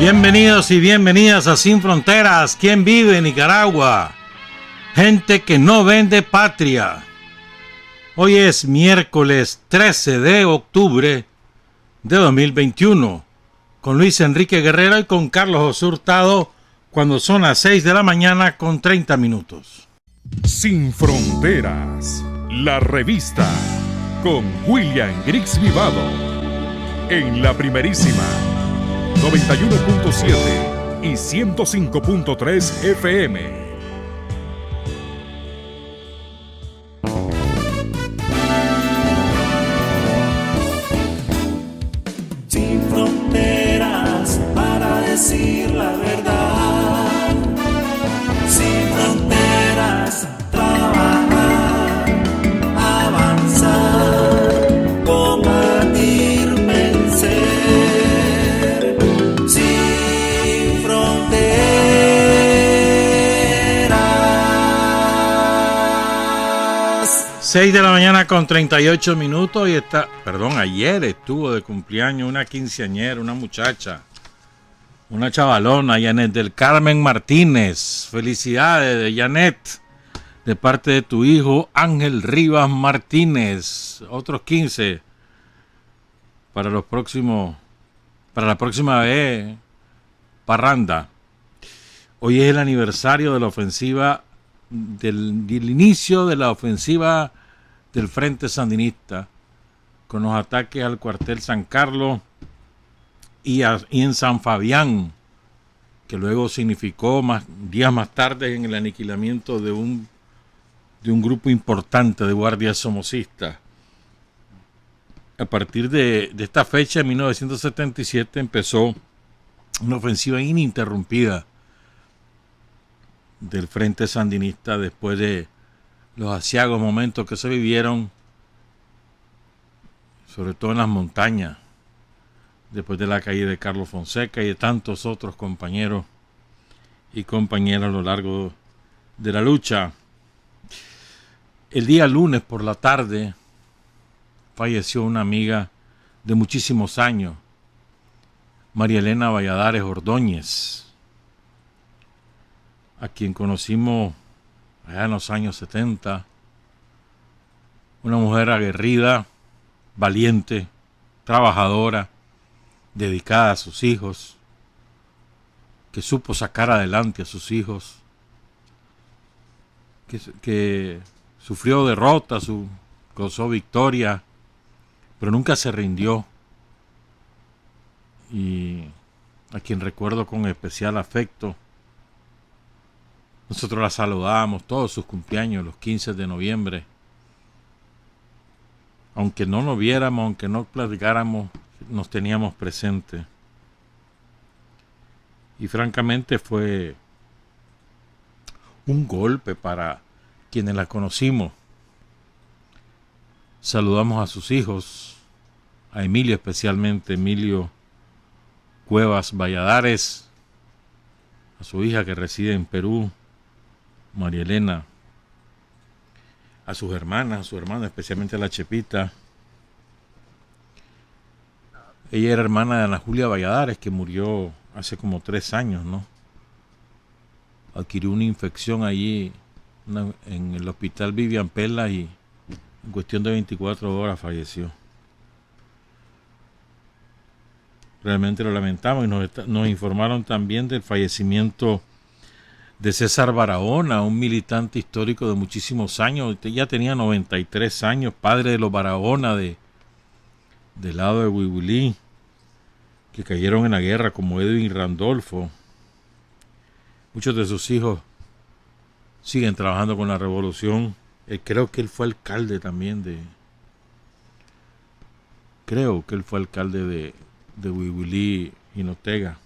Bienvenidos y bienvenidas a Sin Fronteras. ¿Quién vive en Nicaragua? Gente que no vende patria. Hoy es miércoles 13 de octubre de 2021. Con Luis Enrique Guerrero y con Carlos José Hurtado cuando son las 6 de la mañana con 30 minutos. Sin Fronteras, la revista con William Griggs Vivado en la primerísima 91.7 y 105.3 FM. Sin fronteras para decir la verdad. Sin fronteras, trabajar, avanzar, combatir, vencer. Sin fronteras. 6 de la mañana con 38 minutos y ayer estuvo de cumpleaños una quinceañera, una muchacha, una chavalona, Janet del Carmen Martínez. Felicidades de Janet, de parte de tu hijo Ángel Rivas Martínez. Otros 15 para la próxima vez, parranda. Hoy es el aniversario de la ofensiva, del inicio de la ofensiva del Frente Sandinista, con los ataques al cuartel San Carlos y en San Fabián, que luego significó días más tarde en el aniquilamiento de un grupo importante de guardias somocistas. A partir de esta fecha, en 1977, empezó una ofensiva ininterrumpida del Frente Sandinista después de los aciagos momentos que se vivieron, sobre todo en las montañas, después de la caída de Carlos Fonseca y de tantos otros compañeros y compañeras a lo largo de la lucha. El día lunes por la tarde falleció una amiga de muchísimos años, María Elena Valladares Ordóñez, a quien conocimos allá en los años 70, una mujer aguerrida, valiente, trabajadora, dedicada a sus hijos, que supo sacar adelante a sus hijos, que sufrió derrota, gozó victoria, pero nunca se rindió, y a quien recuerdo con especial afecto. Nosotros la saludábamos todos sus cumpleaños, los 15 de noviembre. Aunque no nos viéramos, aunque no platicáramos, nos teníamos presente. Y francamente fue un golpe para quienes la conocimos. Saludamos a sus hijos, a Emilio especialmente, Emilio Cuevas Valladares, a su hija que reside en Perú, María Elena, a sus hermanas, a su hermana, especialmente a la Chepita. Ella era hermana de Ana Julia Valladares, que murió hace como 3 años, ¿no? Adquirió una infección allí en el hospital Vivian Pela y en cuestión de 24 horas falleció. Realmente lo lamentamos y nos informaron también del fallecimiento de César Barahona, un militante histórico de muchísimos años. Ya tenía 93 años, padre de los Barahona del lado de Huihuilí, que cayeron en la guerra, como Edwin Randolfo. Muchos de sus hijos siguen trabajando con la revolución. Creo que él fue alcalde también de Huihuilí y Notega.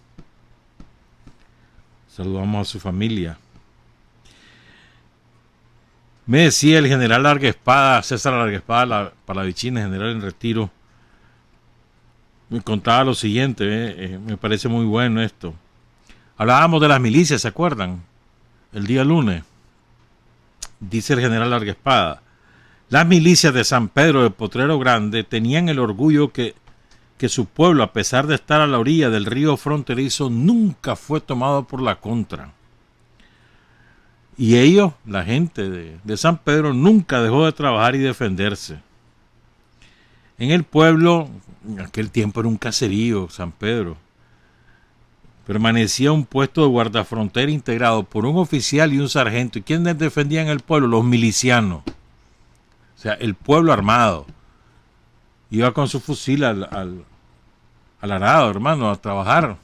Saludamos a su familia. Me decía el general Larguespada, César Larguespada, Palavicini, general en retiro, me contaba lo siguiente, me parece muy bueno esto. Hablábamos de las milicias, ¿se acuerdan? El día lunes. Dice el general Larguespada, las milicias de San Pedro de Potrero Grande tenían el orgullo que su pueblo, a pesar de estar a la orilla del río fronterizo, nunca fue tomado por la contra. Y ellos, la gente de San Pedro, nunca dejó de trabajar y defenderse. En el pueblo, en aquel tiempo era un caserío, San Pedro, permanecía un puesto de guardafrontera integrado por un oficial y un sargento. ¿Y quiénes defendían el pueblo? Los milicianos. O sea, el pueblo armado. Iba con su fusil al arado, hermano, a trabajar.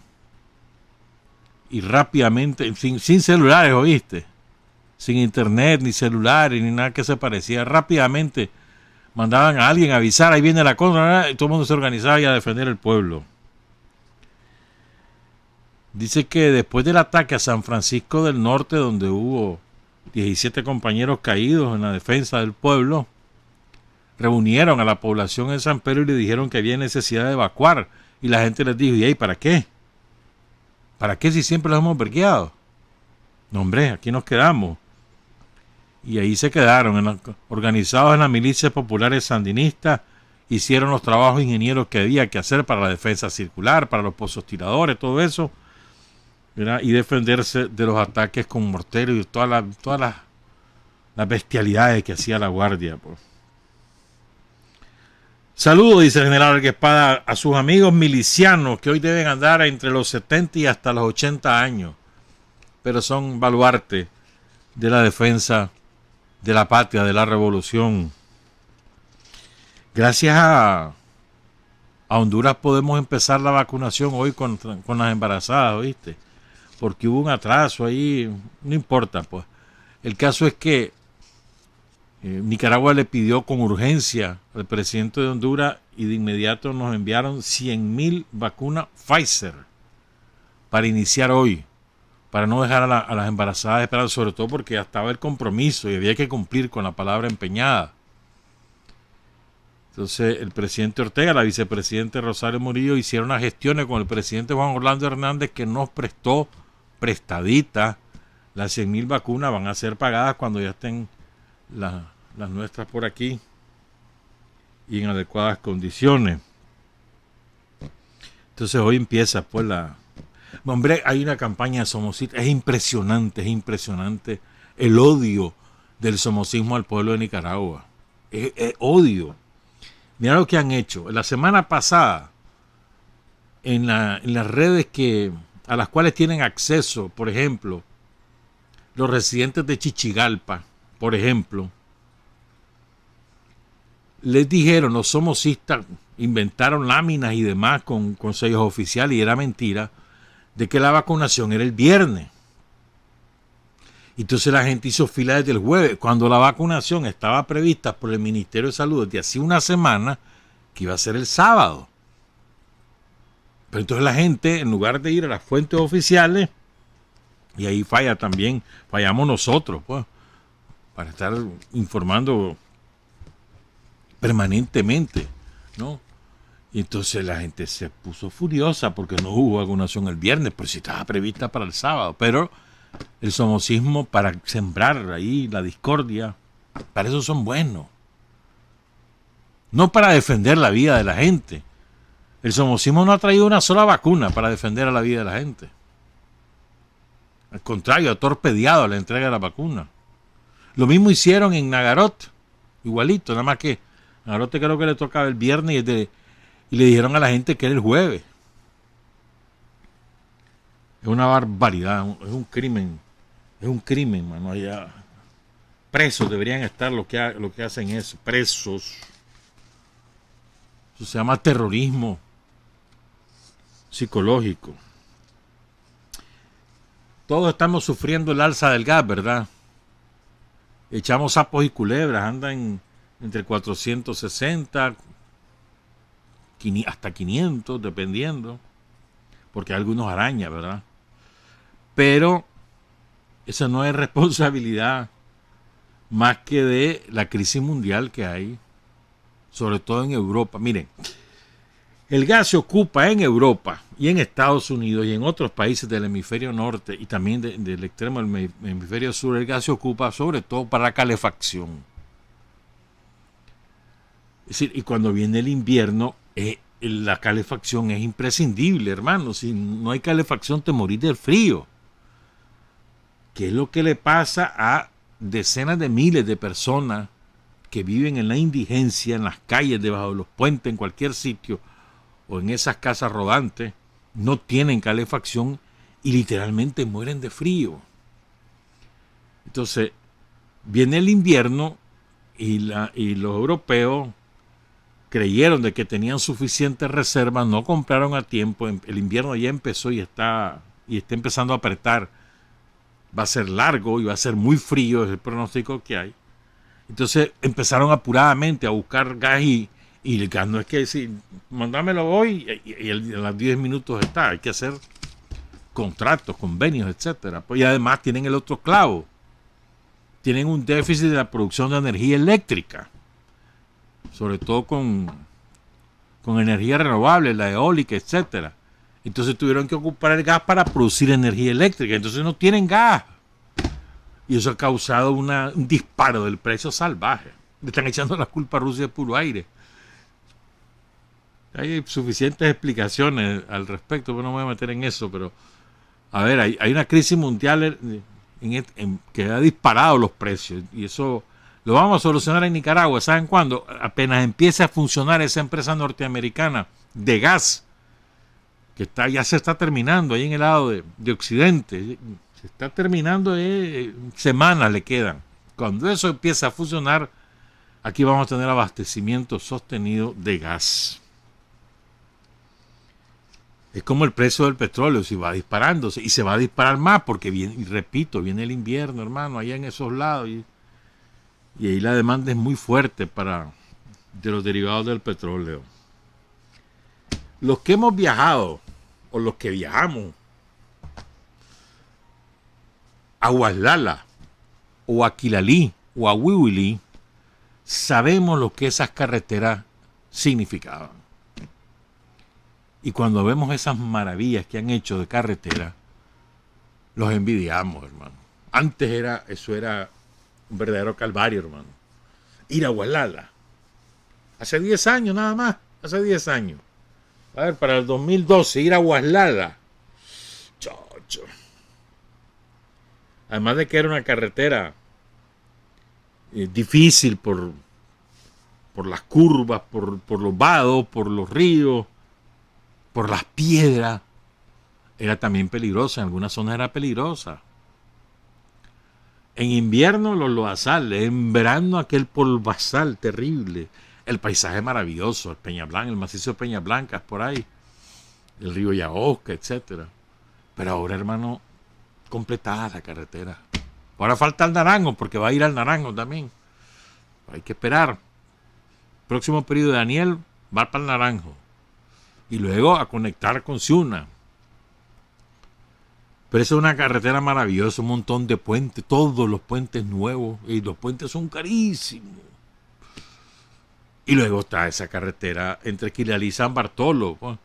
Y rápidamente, sin celulares, ¿oíste? Sin internet, ni celulares, ni nada que se parecía. Rápidamente mandaban a alguien a avisar, ahí viene la cosa, y todo el mundo se organizaba y a defender el pueblo. Dice que después del ataque a San Francisco del Norte, donde hubo 17 compañeros caídos en la defensa del pueblo, reunieron a la población en San Pedro y le dijeron que había necesidad de evacuar. Y la gente les dijo, ¿y ahí para qué? ¿Para qué si siempre los hemos vergueado? No, hombre, aquí nos quedamos. Y ahí se quedaron, organizados en las milicias populares sandinistas, hicieron los trabajos ingenieros que había que hacer para la defensa circular, para los pozos tiradores, todo eso, ¿verdad? Y defenderse de los ataques con morteros y todas las bestialidades que hacía la guardia, pues. Saludos, dice el general Espada, a sus amigos milicianos que hoy deben andar entre los 70 y hasta los 80 años, pero son baluarte de la defensa de la patria, de la revolución. Gracias a Honduras podemos empezar la vacunación hoy con las embarazadas, ¿oíste? Porque hubo un atraso ahí, no importa, pues. El caso es que Nicaragua le pidió con urgencia al presidente de Honduras y de inmediato nos enviaron 100,000 vacunas Pfizer para iniciar hoy, para no dejar a las embarazadas esperando, sobre todo porque ya estaba el compromiso y había que cumplir con la palabra empeñada. Entonces el presidente Ortega, la vicepresidente Rosario Murillo hicieron unas gestiones con el presidente Juan Orlando Hernández que nos prestó prestaditas. Las 100,000 vacunas van a ser pagadas cuando ya estén las nuestras por aquí y en adecuadas condiciones. Entonces hoy empieza pues hombre, hay una campaña de somocista, es impresionante el odio del somocismo al pueblo de Nicaragua. Es odio. Mira lo que han hecho. La semana pasada, en las redes a las cuales tienen acceso, por ejemplo, los residentes de Chichigalpa, por ejemplo, les dijeron, los somocistas inventaron láminas y demás con sellos oficiales y era mentira, de que la vacunación era el viernes. Entonces la gente hizo fila desde el jueves, cuando la vacunación estaba prevista por el Ministerio de Salud desde hace una semana, que iba a ser el sábado. Pero entonces la gente, en lugar de ir a las fuentes oficiales, y ahí fallamos nosotros, pues, para estar informando permanentemente, ¿no? Y entonces la gente se puso furiosa porque no hubo vacunación el viernes, pero si estaba prevista para el sábado. Pero el somocismo, para sembrar ahí la discordia, para eso son buenos. No para defender la vida de la gente. El somocismo no ha traído una sola vacuna para defender a la vida de la gente. Al contrario, ha torpedeado la entrega de la vacuna. Lo mismo hicieron en Nagarot, igualito, nada más que Nagarot creo que le tocaba el viernes y le dijeron a la gente que era el jueves. Es una barbaridad, es un crimen, mano. Allá presos deberían estar lo que hacen es presos. Eso se llama terrorismo psicológico. Todos estamos sufriendo el alza del gas, ¿verdad? Echamos sapos y culebras, andan entre 460 hasta 500, dependiendo, porque hay algunos arañas, ¿verdad? Pero esa no es responsabilidad más que de la crisis mundial que hay, sobre todo en Europa. Miren, el gas se ocupa en Europa y en Estados Unidos y en otros países del hemisferio norte y también del extremo del hemisferio sur. El gas se ocupa sobre todo para la calefacción. Es decir, y cuando viene el invierno es la calefacción es imprescindible, hermano. Si no hay calefacción, te morís del frío. ¿Qué es lo que le pasa a decenas de miles de personas que viven en la indigencia, en las calles, debajo de los puentes, en cualquier sitio, o en esas casas rodantes? No tienen calefacción y literalmente mueren de frío. Entonces, viene el invierno y los europeos creyeron de que tenían suficientes reservas, no compraron a tiempo, el invierno ya empezó y está empezando a apretar. Va a ser largo y va a ser muy frío, es el pronóstico que hay. Entonces empezaron apuradamente a buscar gas y el gas no es que decir, mandámelo hoy y a los 10 minutos está. Hay que hacer contratos, convenios, etcétera. Pues, y además tienen el otro clavo. Tienen un déficit de la producción de energía eléctrica, sobre todo con energía renovable, la eólica, etcétera. Entonces tuvieron que ocupar el gas para producir energía eléctrica. Entonces no tienen gas. Y eso ha causado un disparo del precio salvaje. Le están echando la culpa a Rusia de puro aire. Hay suficientes explicaciones al respecto, pero no me voy a meter en eso. Pero, a ver, hay una crisis mundial que ha disparado los precios. Y eso lo vamos a solucionar en Nicaragua. ¿Saben cuándo? Apenas empiece a funcionar esa empresa norteamericana de gas, que ya se está terminando ahí en el lado de Occidente. Se está terminando, semanas le quedan. Cuando eso empiece a funcionar, aquí vamos a tener abastecimiento sostenido de gas. Es como el precio del petróleo, si va disparándose, y se va a disparar más porque viene, y repito, viene el invierno, hermano, allá en esos lados, y ahí la demanda es muy fuerte de los derivados del petróleo. Los que hemos viajado, o los que viajamos a Guaslala, o a Quilalí, o a Wiwili, sabemos lo que esas carreteras significaban. Y cuando vemos esas maravillas que han hecho de carretera, los envidiamos, hermano. Antes eso era un verdadero calvario, hermano. Ir a Guaslala. Hace 10 años nada más, hace 10 años. A ver, para el 2012, ir a Guaslala. Chocho. Además de que era una carretera difícil por las curvas, por los vados, por los ríos, por las piedras. Era también peligrosa, en algunas zonas era peligrosa. En invierno los loazales, en verano aquel polvazal terrible. El paisaje maravilloso, el Peña Blanca, el macizo de Peña Blancas por ahí, el río Yaosca, etcétera. Pero ahora, hermano, completada la carretera. Ahora falta el Naranjo, porque va a ir al Naranjo también. Hay que esperar. Próximo periodo de Daniel va para el Naranjo. Y luego a conectar con Ciuna. Pero eso es una carretera maravillosa, un montón de puentes, todos los puentes nuevos, y los puentes son carísimos. Y luego está esa carretera entre Quilalí y San Bartolo, pues,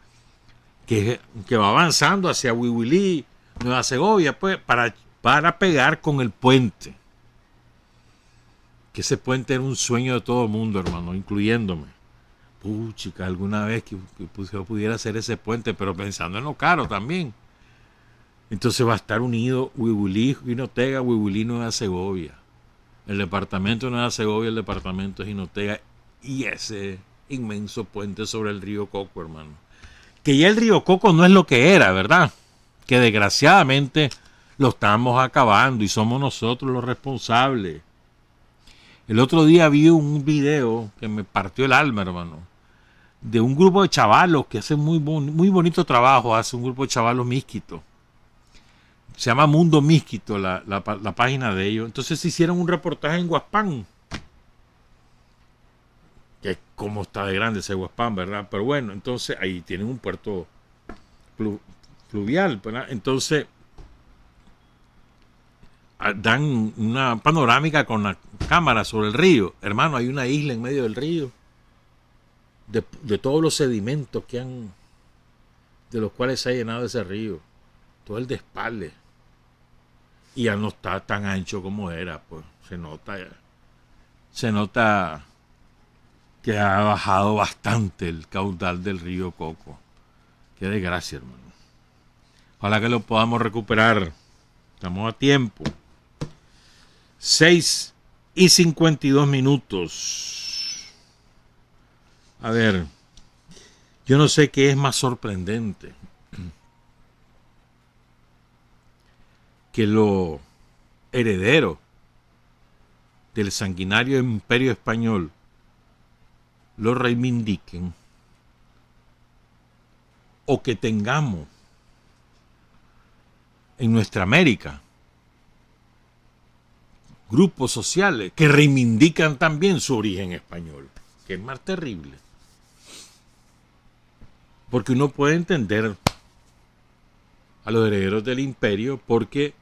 que va avanzando hacia Wiwili, Nueva Segovia, pues, para pegar con el puente. Que ese puente era un sueño de todo el mundo, hermano, incluyéndome. Puchica, alguna vez que pudiera hacer ese puente, pero pensando en lo caro también. Entonces va a estar unido Wiwili, Jinotega, Wiwili, Nueva Segovia. El departamento de Nueva Segovia, el departamento de Jinotega y ese inmenso puente sobre el río Coco, hermano. Que ya el río Coco no es lo que era, ¿verdad? Que desgraciadamente lo estamos acabando y somos nosotros los responsables. El otro día vi un video que me partió el alma, hermano, de un grupo de chavalos que hacen muy bonito trabajo, hace un grupo de chavalos mísquitos. Se llama Mundo Mísquito la página de ellos. Entonces se hicieron un reportaje en Huaspán. Que es como está de grande ese Huaspán, ¿verdad? Pero bueno, entonces ahí tienen un puerto fluvial, ¿verdad? Entonces dan una panorámica con la cámara sobre el río. Hermano, hay una isla en medio del río de todos los sedimentos de los cuales se ha llenado ese río. Todo el despale. Y ya no está tan ancho como era, pues se nota que ha bajado bastante el caudal del río Coco. Qué desgracia, hermano. Ojalá que lo podamos recuperar. Estamos a tiempo. 6:52. A ver, yo no sé qué es más sorprendente que lo heredero del sanguinario imperio español lo reivindiquen, o que tengamos en nuestra América grupos sociales que reivindican también su origen español, que es más terrible. Porque uno puede entender a los herederos del imperio, porque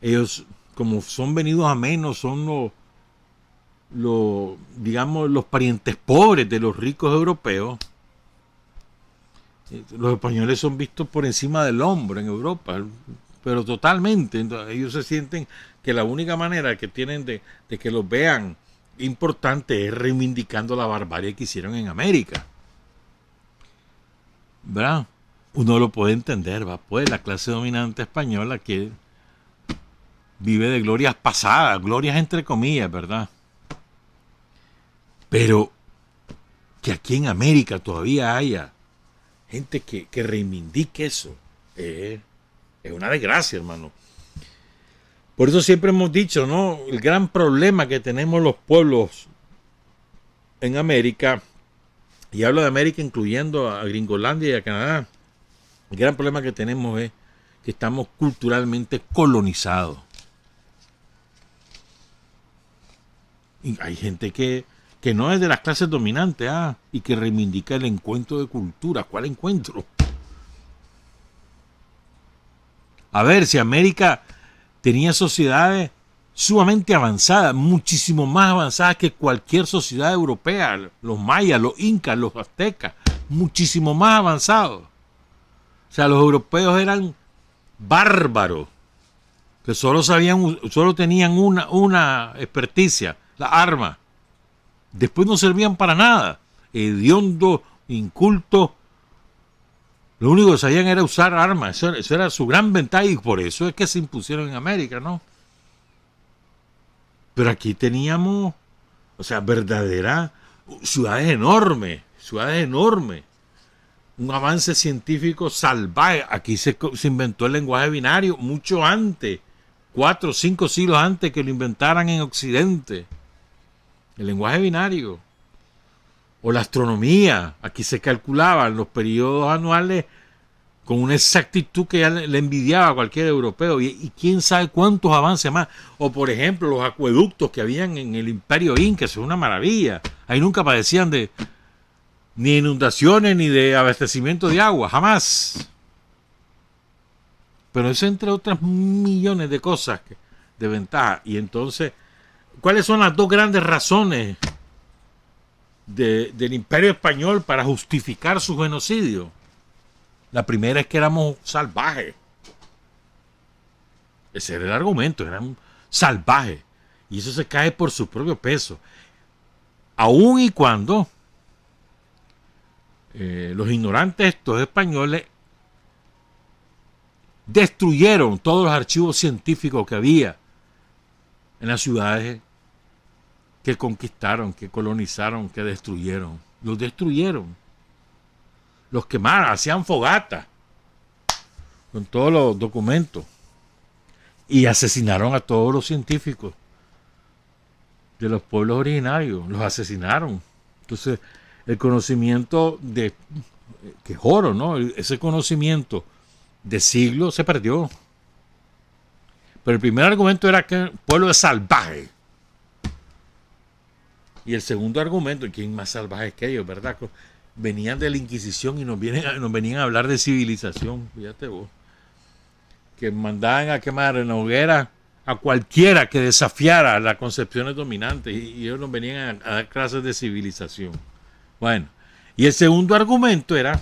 ellos, como son venidos a menos, son digamos, los parientes pobres de los ricos europeos. Los españoles son vistos por encima del hombro en Europa, pero totalmente. Entonces, ellos se sienten que la única manera que tienen de que los vean importante es reivindicando la barbarie que hicieron en América. ¿Verdad? Uno lo puede entender, ¿va? Pues la clase dominante española que vive de glorias pasadas, glorias entre comillas, ¿verdad? Pero que aquí en América todavía haya gente que reivindique eso, es una desgracia, hermano. Por eso siempre hemos dicho, ¿no? El gran problema que tenemos los pueblos en América, y hablo de América incluyendo a Gringolandia y a Canadá, el gran problema que tenemos es que estamos culturalmente colonizados. Y hay gente que no es de las clases dominantes, y que reivindica el encuentro de cultura. ¿Cuál encuentro? A ver, si América tenía sociedades sumamente avanzadas, muchísimo más avanzadas que cualquier sociedad europea, los mayas, los incas, los aztecas, muchísimo más avanzados. O sea, los europeos eran bárbaros, que solo tenían una experticia, la arma. Después no servían para nada, hediondos, incultos. Lo único que sabían era usar armas. Eso era su gran ventaja, y por eso es que se impusieron en América, ¿no? Pero aquí teníamos, o sea, verdaderas ciudades enormes. Un avance científico salvaje. Aquí se inventó el lenguaje binario mucho antes, 4 o 5 siglos antes que lo inventaran en Occidente. El lenguaje binario. O la astronomía. Aquí se calculaban los periodos anuales con una exactitud que ya le envidiaba a cualquier europeo. Y quién sabe cuántos avances más. O por ejemplo, los acueductos que habían en el Imperio Inca. Eso es una maravilla. Ahí nunca padecían de ni inundaciones ni de abastecimiento de agua. Jamás. Pero eso entre otras millones de cosas de ventaja. Y entonces, ¿cuáles son las dos grandes razones del Imperio Español para justificar su genocidio? La primera es que éramos salvajes. Ese era el argumento, eran salvajes. Y eso se cae por su propio peso. Aun y cuando los ignorantes estos españoles destruyeron todos los archivos científicos que había en las ciudades que conquistaron, que colonizaron, que destruyeron. Los destruyeron. Los quemaron, hacían fogatas con todos los documentos. Y asesinaron a todos los científicos de los pueblos originarios. Los asesinaron. Entonces, el conocimiento que es oro, ¿no? Ese conocimiento de siglos se perdió. Pero el primer argumento era que el pueblo es salvaje. Y el segundo argumento, ¿quién más salvaje que ellos, verdad? Venían de la Inquisición y nos venían a hablar de civilización. Fíjate vos. Que mandaban a quemar en la hoguera a cualquiera que desafiara las concepciones dominantes. Y ellos nos venían a dar clases de civilización. Bueno, y el segundo argumento era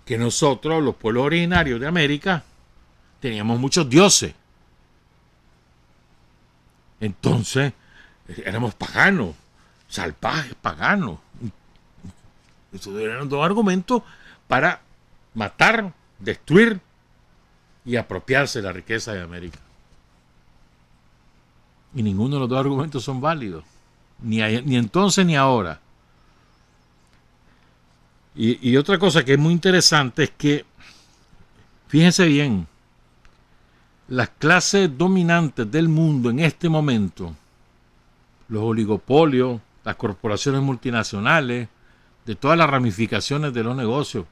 que nosotros, los pueblos originarios de América, teníamos muchos dioses. Entonces, éramos paganos, salvajes, paganos. Esos eran dos argumentos para matar, destruir y apropiarse de la riqueza de América. Y ninguno de los dos argumentos son válidos. Ni entonces ni ahora. Y otra cosa que es muy interesante es que, fíjense bien, las clases dominantes del mundo en este momento, los oligopolios, las corporaciones multinacionales, de todas las ramificaciones de los negocios,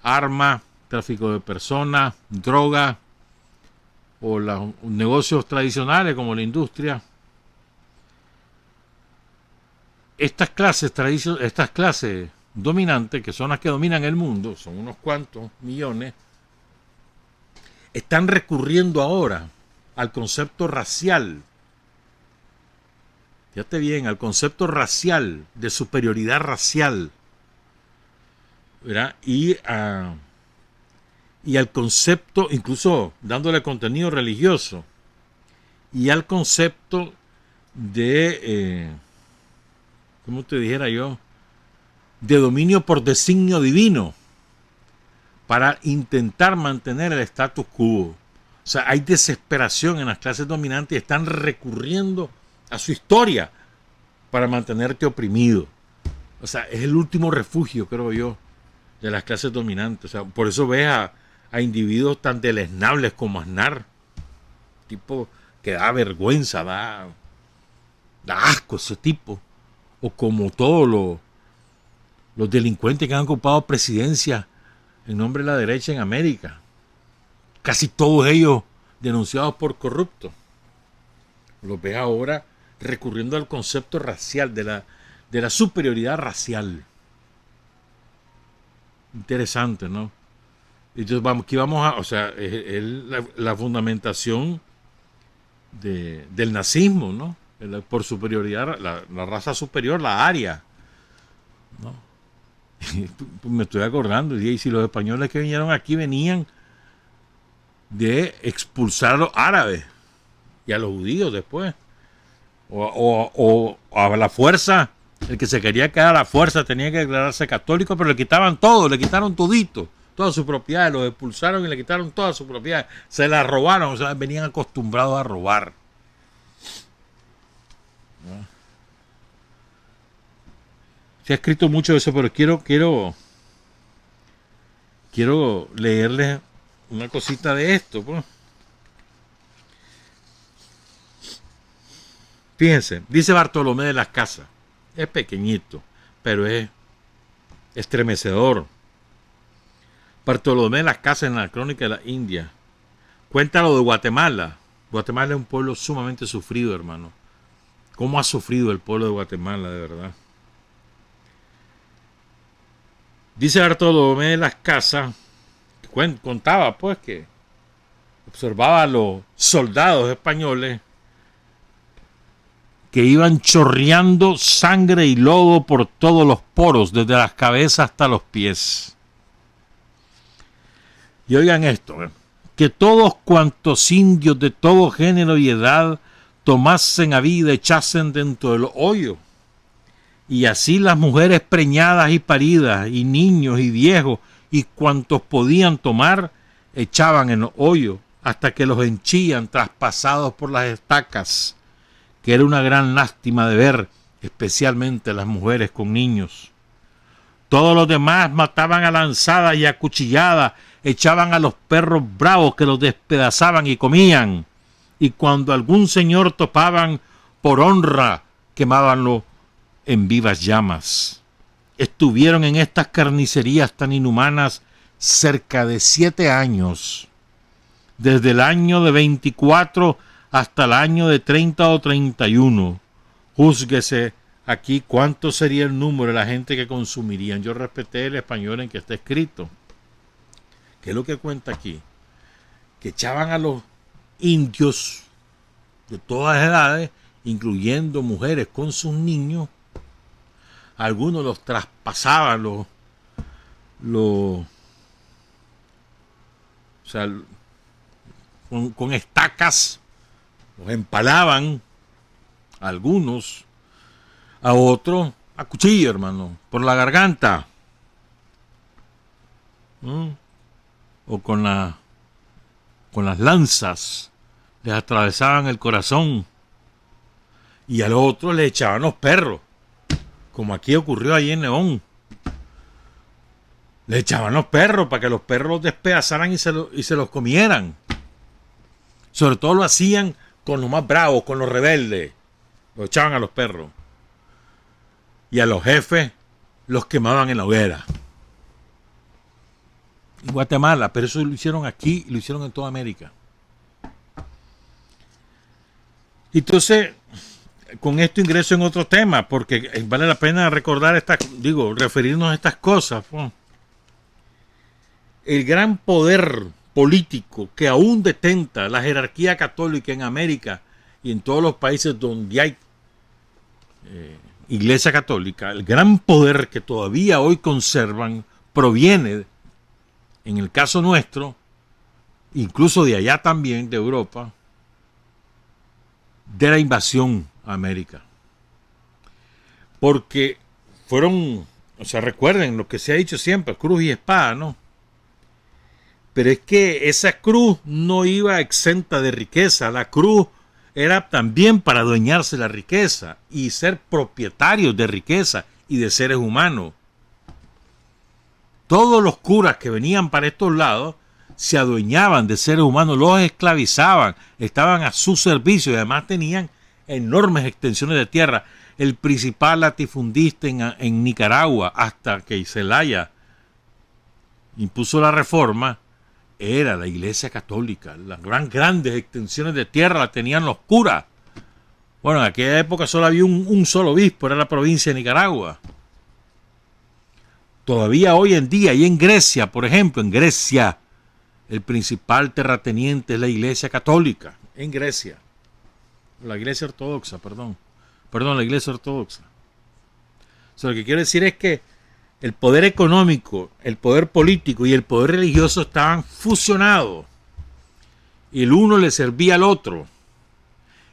armas, tráfico de personas, droga, o los negocios tradicionales como la industria, estas clases dominantes, que son las que dominan el mundo, son unos cuantos millones, están recurriendo ahora al concepto racial. Fíjate bien, al concepto racial, de superioridad racial, ¿verdad? Y al concepto, incluso dándole contenido religioso, y al concepto de, ¿cómo te dijera yo?, de dominio por designio divino, para intentar mantener el status quo. O sea, hay desesperación en las clases dominantes y están recurriendo a su historia para mantenerte oprimido. O sea, es el último refugio, creo yo, de las clases dominantes. O sea, por eso ves a individuos tan deleznables como Aznar, tipo que da vergüenza, da asco ese tipo, o como todos los delincuentes que han ocupado presidencia en nombre de la derecha en América, casi todos ellos denunciados por corruptos. Los ves ahora recurriendo al concepto racial, de la superioridad racial. Interesante, ¿no? Entonces aquí vamos a, o sea, es la fundamentación del nazismo, ¿no? Por superioridad, la raza superior, la aria, ¿no? Me estoy acordando, y si los españoles que vinieron aquí venían de expulsar a los árabes y a los judíos después, o a la fuerza, el que se quería quedar a la fuerza tenía que declararse católico, pero le quitaban todo, le quitaron todito, todas sus propiedades, los expulsaron y le quitaron todas sus propiedades, se las robaron, o sea, venían acostumbrados a robar. ¿No? Se ha escrito mucho de eso, pero quiero leerles una cosita de esto, pues. Fíjense, dice Bartolomé de las Casas, es pequeñito, pero es estremecedor. Bartolomé de las Casas, en la Crónica de la India, cuenta lo de Guatemala. Guatemala es un pueblo sumamente sufrido, hermano. ¿Cómo ha sufrido el pueblo de Guatemala, de verdad? Dice Bartolomé de las Casas, contaba pues que observaba a los soldados españoles que iban chorreando sangre y lodo por todos los poros, desde las cabezas hasta los pies. Y oigan esto, que todos cuantos indios de todo género y edad tomasen a vida, echasen dentro del hoyo. Y así las mujeres preñadas y paridas, y niños y viejos, y cuantos podían tomar, echaban en el hoyo, hasta que los henchían traspasados por las estacas, que era una gran lástima de ver, especialmente las mujeres con niños. Todos los demás mataban a lanzadas y a cuchilladas, echaban a los perros bravos que los despedazaban y comían, y cuando algún señor topaban, por honra, quemábanlo en vivas llamas. Estuvieron en estas carnicerías tan inhumanas cerca de 7 años, desde el año de 24 hasta el año de 30 o 31. Júzguese aquí cuánto sería el número de la gente que consumirían. Yo respeté el español en que está escrito. ¿Qué es lo que cuenta aquí? Que echaban a los indios de todas edades, incluyendo mujeres con sus niños. Algunos los traspasaban, o sea, con estacas, los empalaban, a algunos, a otros a cuchillo, hermano, por la garganta, o con las lanzas, les atravesaban el corazón, y al otro le echaban los perros, como aquí ocurrió allí en León. Le echaban los perros para que los perros los despedazaran y se los comieran. Sobre todo lo hacían con los más bravos, con los rebeldes. Lo echaban a los perros. Y a los jefes los quemaban en la hoguera. En Guatemala, pero eso lo hicieron aquí y lo hicieron en toda América. Entonces, con esto ingreso en otro tema, porque vale la pena recordar referirnos a estas cosas. El gran poder político que aún detenta la jerarquía católica en América y en todos los países donde hay iglesia católica, el gran poder que todavía hoy conservan proviene, en el caso nuestro, incluso de allá también, de Europa, de la invasión a América. Porque recuerden lo que se ha dicho siempre, cruz y espada, ¿no? Pero es que esa cruz no iba exenta de riqueza. La cruz era también para adueñarse la riqueza y ser propietarios de riqueza y de seres humanos. Todos los curas que venían para estos lados se adueñaban de seres humanos, los esclavizaban, estaban a su servicio y además tenían enormes extensiones de tierra. El principal latifundista en Nicaragua, hasta que Zelaya impuso la reforma, era la iglesia católica. Las grandes extensiones de tierra las tenían los curas. Bueno, en aquella época solo había un solo obispo, era la provincia de Nicaragua. Todavía hoy en día, y en Grecia, por ejemplo, en Grecia, el principal terrateniente es la iglesia católica. En Grecia. La iglesia ortodoxa, perdón, la iglesia ortodoxa. Lo que quiero decir es que el poder económico, el poder político y el poder religioso estaban fusionados. Y el uno le servía al otro.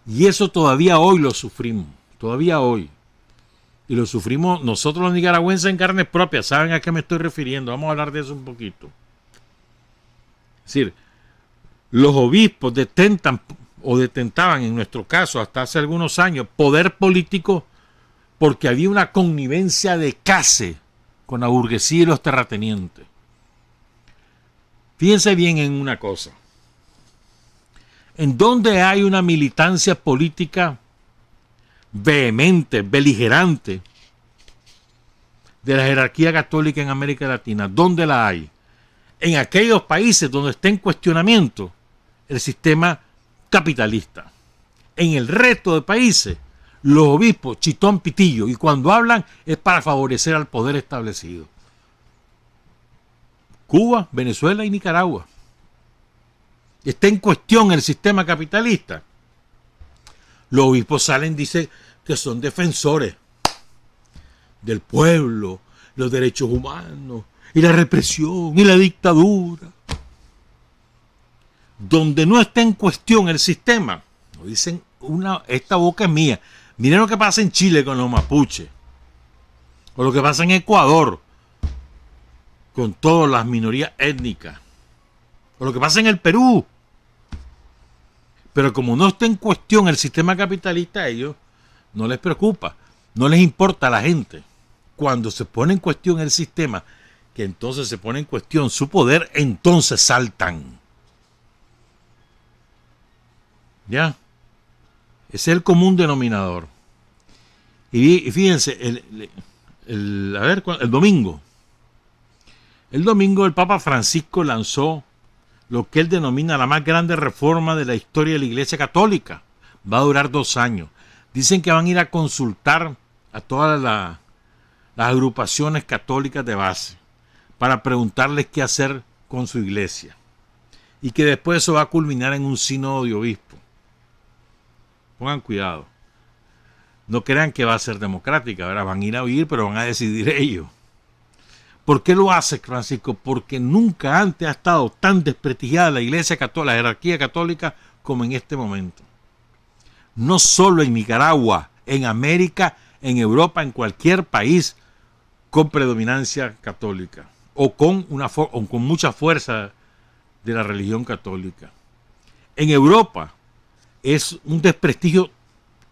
Y eso todavía hoy lo sufrimos. Todavía hoy. Y lo sufrimos nosotros los nicaragüenses en carne propia. ¿Saben a qué me estoy refiriendo? Vamos a hablar de eso un poquito. Es decir, los obispos detentaban, en nuestro caso, hasta hace algunos años, poder político porque había una connivencia de case con la burguesía y los terratenientes. Fíjense bien en una cosa. En donde hay una militancia política vehemente, beligerante de la jerarquía católica en América Latina, ¿dónde la hay? En aquellos países donde está en cuestionamiento el sistema capitalista. En el resto de países, los obispos chitón pitillo, y cuando hablan es para favorecer al poder establecido. Cuba, Venezuela y Nicaragua. Está en cuestión el sistema capitalista. Los obispos salen, dicen que son defensores del pueblo, los derechos humanos y la represión y la dictadura. Donde no está en cuestión el sistema, no dicen esta boca es mía. Miren lo que pasa en Chile con los mapuches, o lo que pasa en Ecuador con todas las minorías étnicas, o lo que pasa en el Perú. Pero como no está en cuestión el sistema capitalista, a ellos no les preocupa, no les importa a la gente. Cuando se pone en cuestión el sistema, que entonces se pone en cuestión su poder, entonces saltan. ¿Ya? Ese es el común denominador. Y fíjense, el domingo el Papa Francisco lanzó lo que él denomina la más grande reforma de la historia de la Iglesia Católica. Va a durar 2 años. Dicen que van a ir a consultar a todas las agrupaciones católicas de base para preguntarles qué hacer con su iglesia. Y que después eso va a culminar en un sínodo de obispos. Pongan cuidado. No crean que va a ser democrática, ¿verdad? Van a ir a oír, pero van a decidir ellos. ¿Por qué lo hace Francisco? Porque nunca antes ha estado tan desprestigiada la Iglesia Católica, la jerarquía católica, como en este momento. No solo en Nicaragua, en América, en Europa, en cualquier país con predominancia católica o con mucha fuerza de la religión católica. En Europa es un desprestigio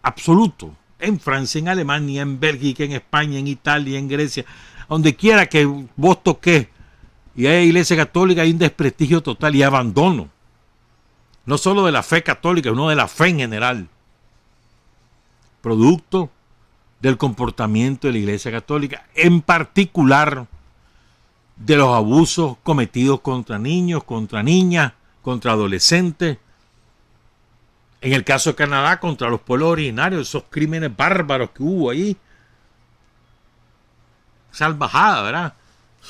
absoluto. En Francia, en Alemania, en Bélgica, en España, en Italia, en Grecia, donde quiera que vos toques y hay iglesia católica, hay un desprestigio total y abandono. No solo de la fe católica, sino de la fe en general. Producto del comportamiento de la iglesia católica, en particular de los abusos cometidos contra niños, contra niñas, contra adolescentes. En el caso de Canadá, contra los pueblos originarios, esos crímenes bárbaros que hubo ahí. Salvajada, ¿verdad?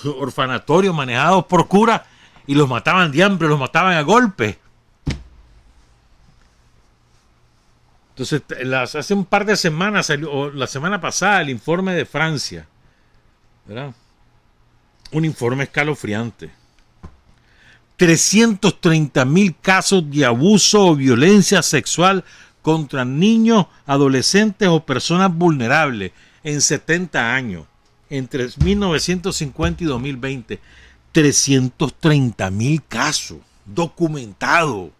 Orfanatorios manejados por curas y los mataban de hambre, los mataban a golpes. Entonces, hace un par de semanas, o la semana pasada, el informe de Francia, ¿verdad? Un informe escalofriante. 330,000 casos de abuso o violencia sexual contra niños, adolescentes o personas vulnerables en 70 años, entre 1950 y 2020. 330,000 casos documentados.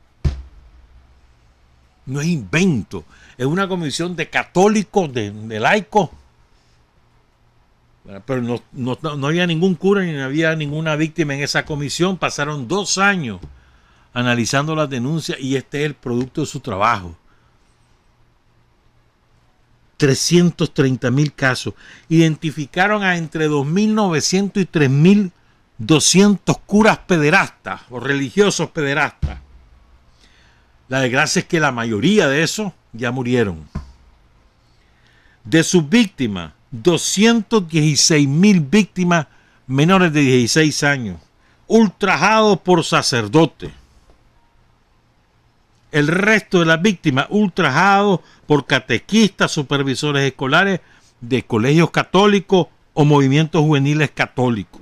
No es invento, es una comisión de católicos, de laicos, pero no había ningún cura ni había ninguna víctima en esa comisión. Pasaron 2 años analizando las denuncias y este es el producto de su trabajo. 330,000 casos. Identificaron a entre 2.900 y 3.200 curas pederastas o religiosos pederastas. La desgracia es que la mayoría de esos ya murieron. De sus víctimas, 216,000 víctimas menores de 16 años, ultrajados por sacerdotes. El resto de las víctimas ultrajados por catequistas, supervisores escolares de colegios católicos o movimientos juveniles católicos.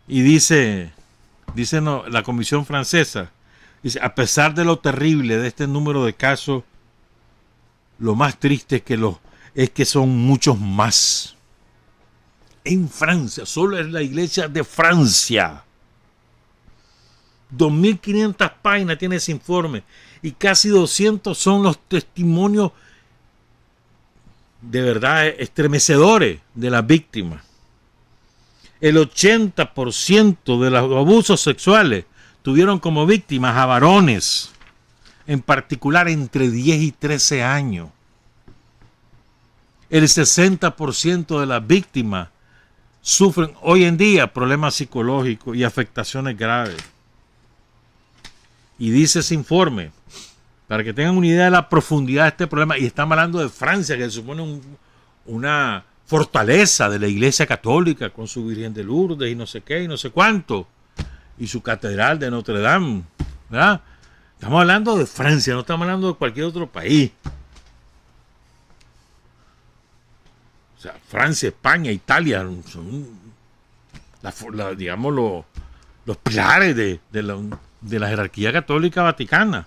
Y dice la Comisión Francesa, dice, a pesar de lo terrible de este número de casos, lo más triste es que son muchos más. En Francia, solo es la iglesia de Francia. 2.500 páginas tiene ese informe y casi 200 son los testimonios de verdad estremecedores de las víctimas. El 80% de los abusos sexuales tuvieron como víctimas a varones, en particular entre 10 y 13 años. El 60% de las víctimas sufren hoy en día problemas psicológicos y afectaciones graves. Y dice ese informe, para que tengan una idea de la profundidad de este problema, y estamos hablando de Francia, que se supone una fortaleza de la Iglesia Católica, con su Virgen de Lourdes y no sé qué y no sé cuánto, y su Catedral de Notre Dame, ¿verdad? Estamos hablando de Francia, no estamos hablando de cualquier otro país. O sea, Francia, España, Italia son digamos los pilares de la jerarquía católica vaticana.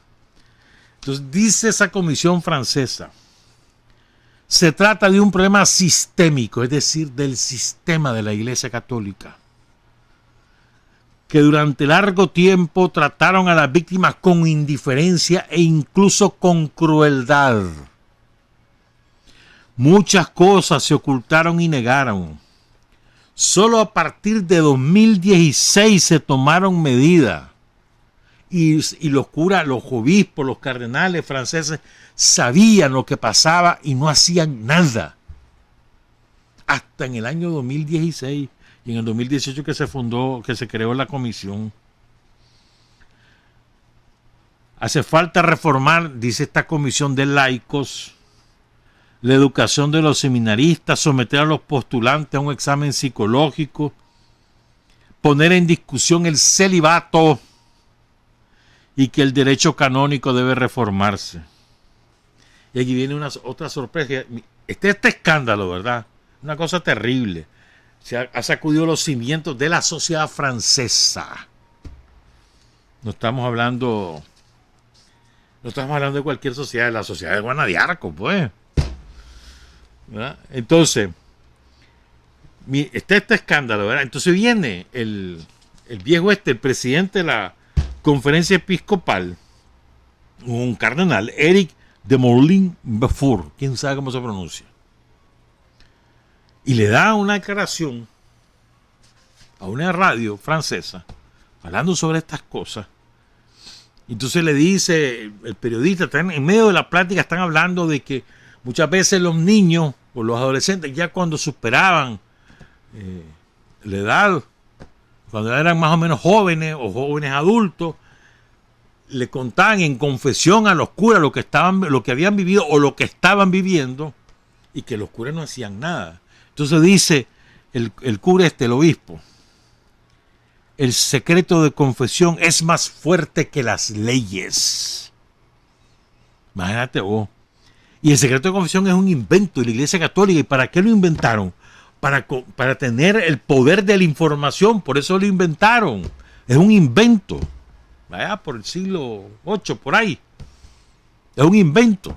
Entonces dice esa comisión francesa, se trata de un problema sistémico, es decir, del sistema de la Iglesia Católica, que durante largo tiempo trataron a las víctimas con indiferencia e incluso con crueldad. Muchas cosas se ocultaron y negaron. Solo a partir de 2016 se tomaron medidas. Y los curas, los obispos, los cardenales franceses sabían lo que pasaba y no hacían nada. Hasta en el año 2016 y en el 2018 que se creó la comisión. Hace falta reformar, dice esta comisión de laicos, la educación de los seminaristas, someter a los postulantes a un examen psicológico, poner en discusión el celibato y que el derecho canónico debe reformarse. Y aquí viene otra sorpresa. Este escándalo, ¿verdad? Una cosa terrible. Se ha sacudido los cimientos de la sociedad francesa. No estamos hablando de cualquier sociedad, de la sociedad de Juana de Arco, pues. ¿Verdad? Entonces, está este escándalo, ¿verdad? Entonces viene el viejo el presidente de la conferencia episcopal, un cardenal, Eric de Moulin-Beaufort, quién sabe cómo se pronuncia, y le da una declaración a una radio francesa hablando sobre estas cosas. Entonces le dice el periodista, en medio de la plática están hablando de que muchas veces los niños o los adolescentes, ya cuando superaban la edad, cuando eran más o menos jóvenes o jóvenes adultos, le contaban en confesión a los curas lo que habían vivido o lo que estaban viviendo, y que los curas no hacían nada. Entonces dice el cura el obispo: el secreto de confesión es más fuerte que las leyes. Imagínate vos. Y el secreto de confesión es un invento de la Iglesia Católica. ¿Y para qué lo inventaron? Para tener el poder de la información. Por eso lo inventaron. Es un invento. Vaya, por el siglo VIII, por ahí. Es un invento.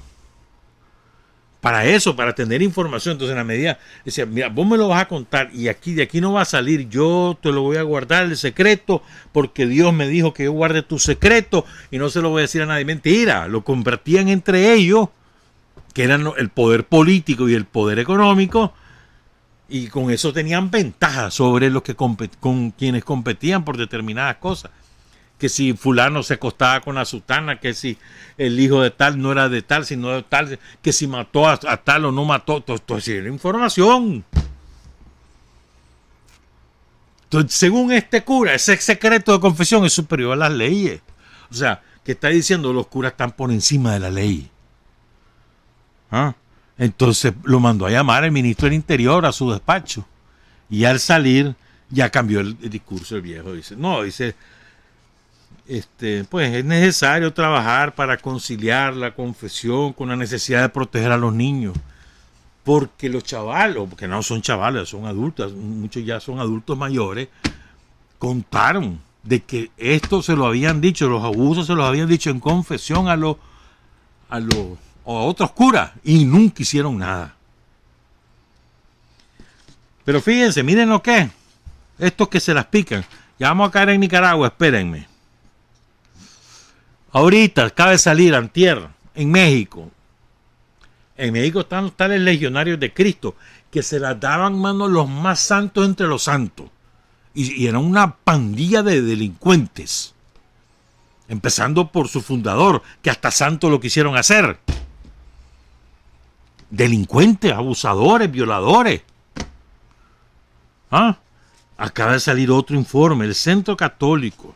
Para eso, para tener información. Entonces, en la medida, decía, mira, vos me lo vas a contar y de aquí no va a salir. Yo te lo voy a guardar el secreto porque Dios me dijo que yo guarde tu secreto y no se lo voy a decir a nadie. Mentira, lo convertían entre ellos, que eran el poder político y el poder económico, y con eso tenían ventaja sobre los que con quienes competían por determinadas cosas. Que si fulano se acostaba con la sutana, que si el hijo de tal no era de tal, sino de tal, que si mató a tal o no mató, todo eso era información. Entonces, según este cura, ese secreto de confesión es superior a las leyes. O sea, que está diciendo los curas están por encima de la ley. ¿Ah? Entonces lo mandó a llamar el ministro del Interior a su despacho. Y al salir, ya cambió el discurso el viejo. Dice, pues es necesario trabajar para conciliar la confesión con la necesidad de proteger a los niños, porque los chavalos, porque no son chavales, son adultos, muchos ya son adultos mayores, contaron de que esto se lo habían dicho, los abusos se los habían dicho en confesión a otros curas y nunca hicieron nada. Pero fíjense, miren lo que es, estos que se las pican. Ya vamos a caer en Nicaragua, espérenme. Ahorita acaba de salir antier en México. En México están los tales legionarios de Cristo que se las daban, mano, los más santos entre los santos. Y eran una pandilla de delincuentes. Empezando por su fundador, que hasta santo lo quisieron hacer. Delincuentes, abusadores, violadores. Acaba de salir otro informe. El Centro Católico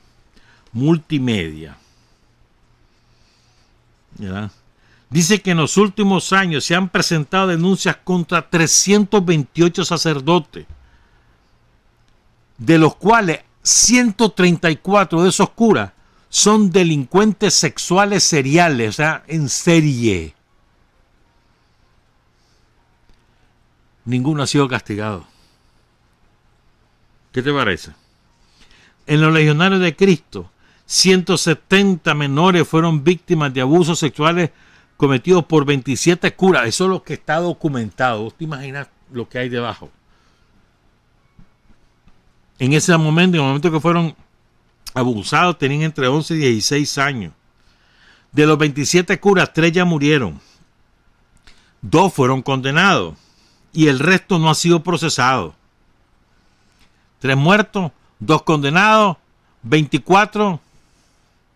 Multimedia, ¿ya?, dice que en los últimos años se han presentado denuncias contra 328 sacerdotes, de los cuales 134 de esos curas son delincuentes sexuales seriales, o sea, en serie. Ninguno ha sido castigado. ¿Qué te parece? En los legionarios de Cristo, 170 menores fueron víctimas de abusos sexuales cometidos por 27 curas. Eso es lo que está documentado. ¿Vos te imaginas lo que hay debajo? En ese momento, en el momento que fueron abusados, tenían entre 11 y 16 años. De los 27 curas, 3 ya murieron. 2 fueron condenados. Y el resto no ha sido procesado. 3 muertos, 2 condenados, 24,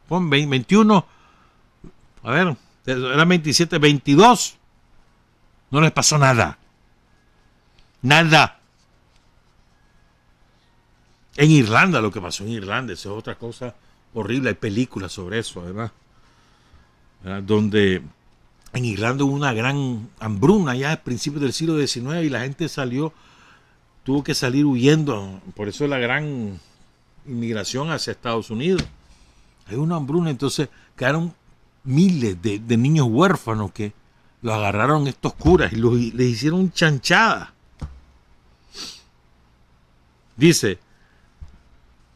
21, a ver, eran 27, 22, no les pasó nada. Nada. En Irlanda, lo que pasó en Irlanda, eso es otra cosa horrible, hay películas sobre eso, además, ¿verdad? Donde en Irlanda hubo una gran hambruna ya a principios del siglo XIX y la gente tuvo que salir huyendo, por eso la gran inmigración hacia Estados Unidos. Hay una hambruna, entonces quedaron miles de niños huérfanos que los agarraron estos curas y les hicieron chanchada. Dice,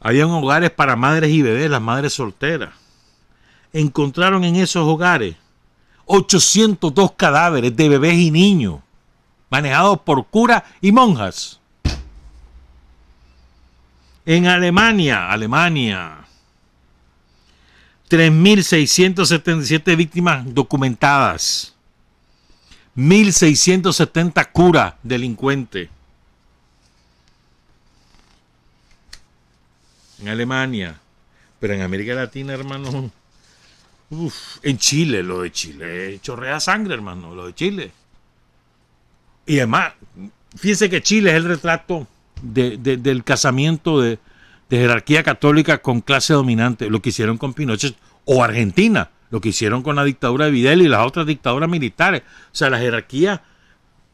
habían hogares para madres y bebés, las madres solteras. Encontraron en esos hogares 802 cadáveres de bebés y niños, manejados por curas y monjas. En Alemania, 3.677 víctimas documentadas. 1.670 curas delincuentes. En Alemania. Pero en América Latina, hermano. En Chile, lo de Chile chorrea sangre, hermano, lo de Chile. Y además, fíjense que Chile es el retrato del casamiento de jerarquía católica con clase dominante, lo que hicieron con Pinochet, o Argentina, lo que hicieron con la dictadura de Videla y las otras dictaduras militares. O sea, la jerarquía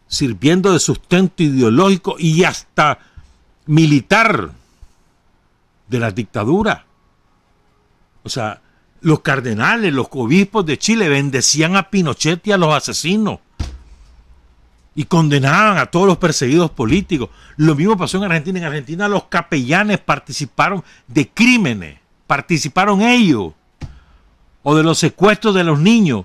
sirviendo de sustento ideológico y hasta militar de las dictaduras. O sea, los cardenales, los obispos de Chile bendecían a Pinochet y a los asesinos y condenaban a todos los perseguidos políticos. Lo mismo pasó en Argentina. En Argentina los capellanes participaron de crímenes, participaron ellos, o de los secuestros de los niños,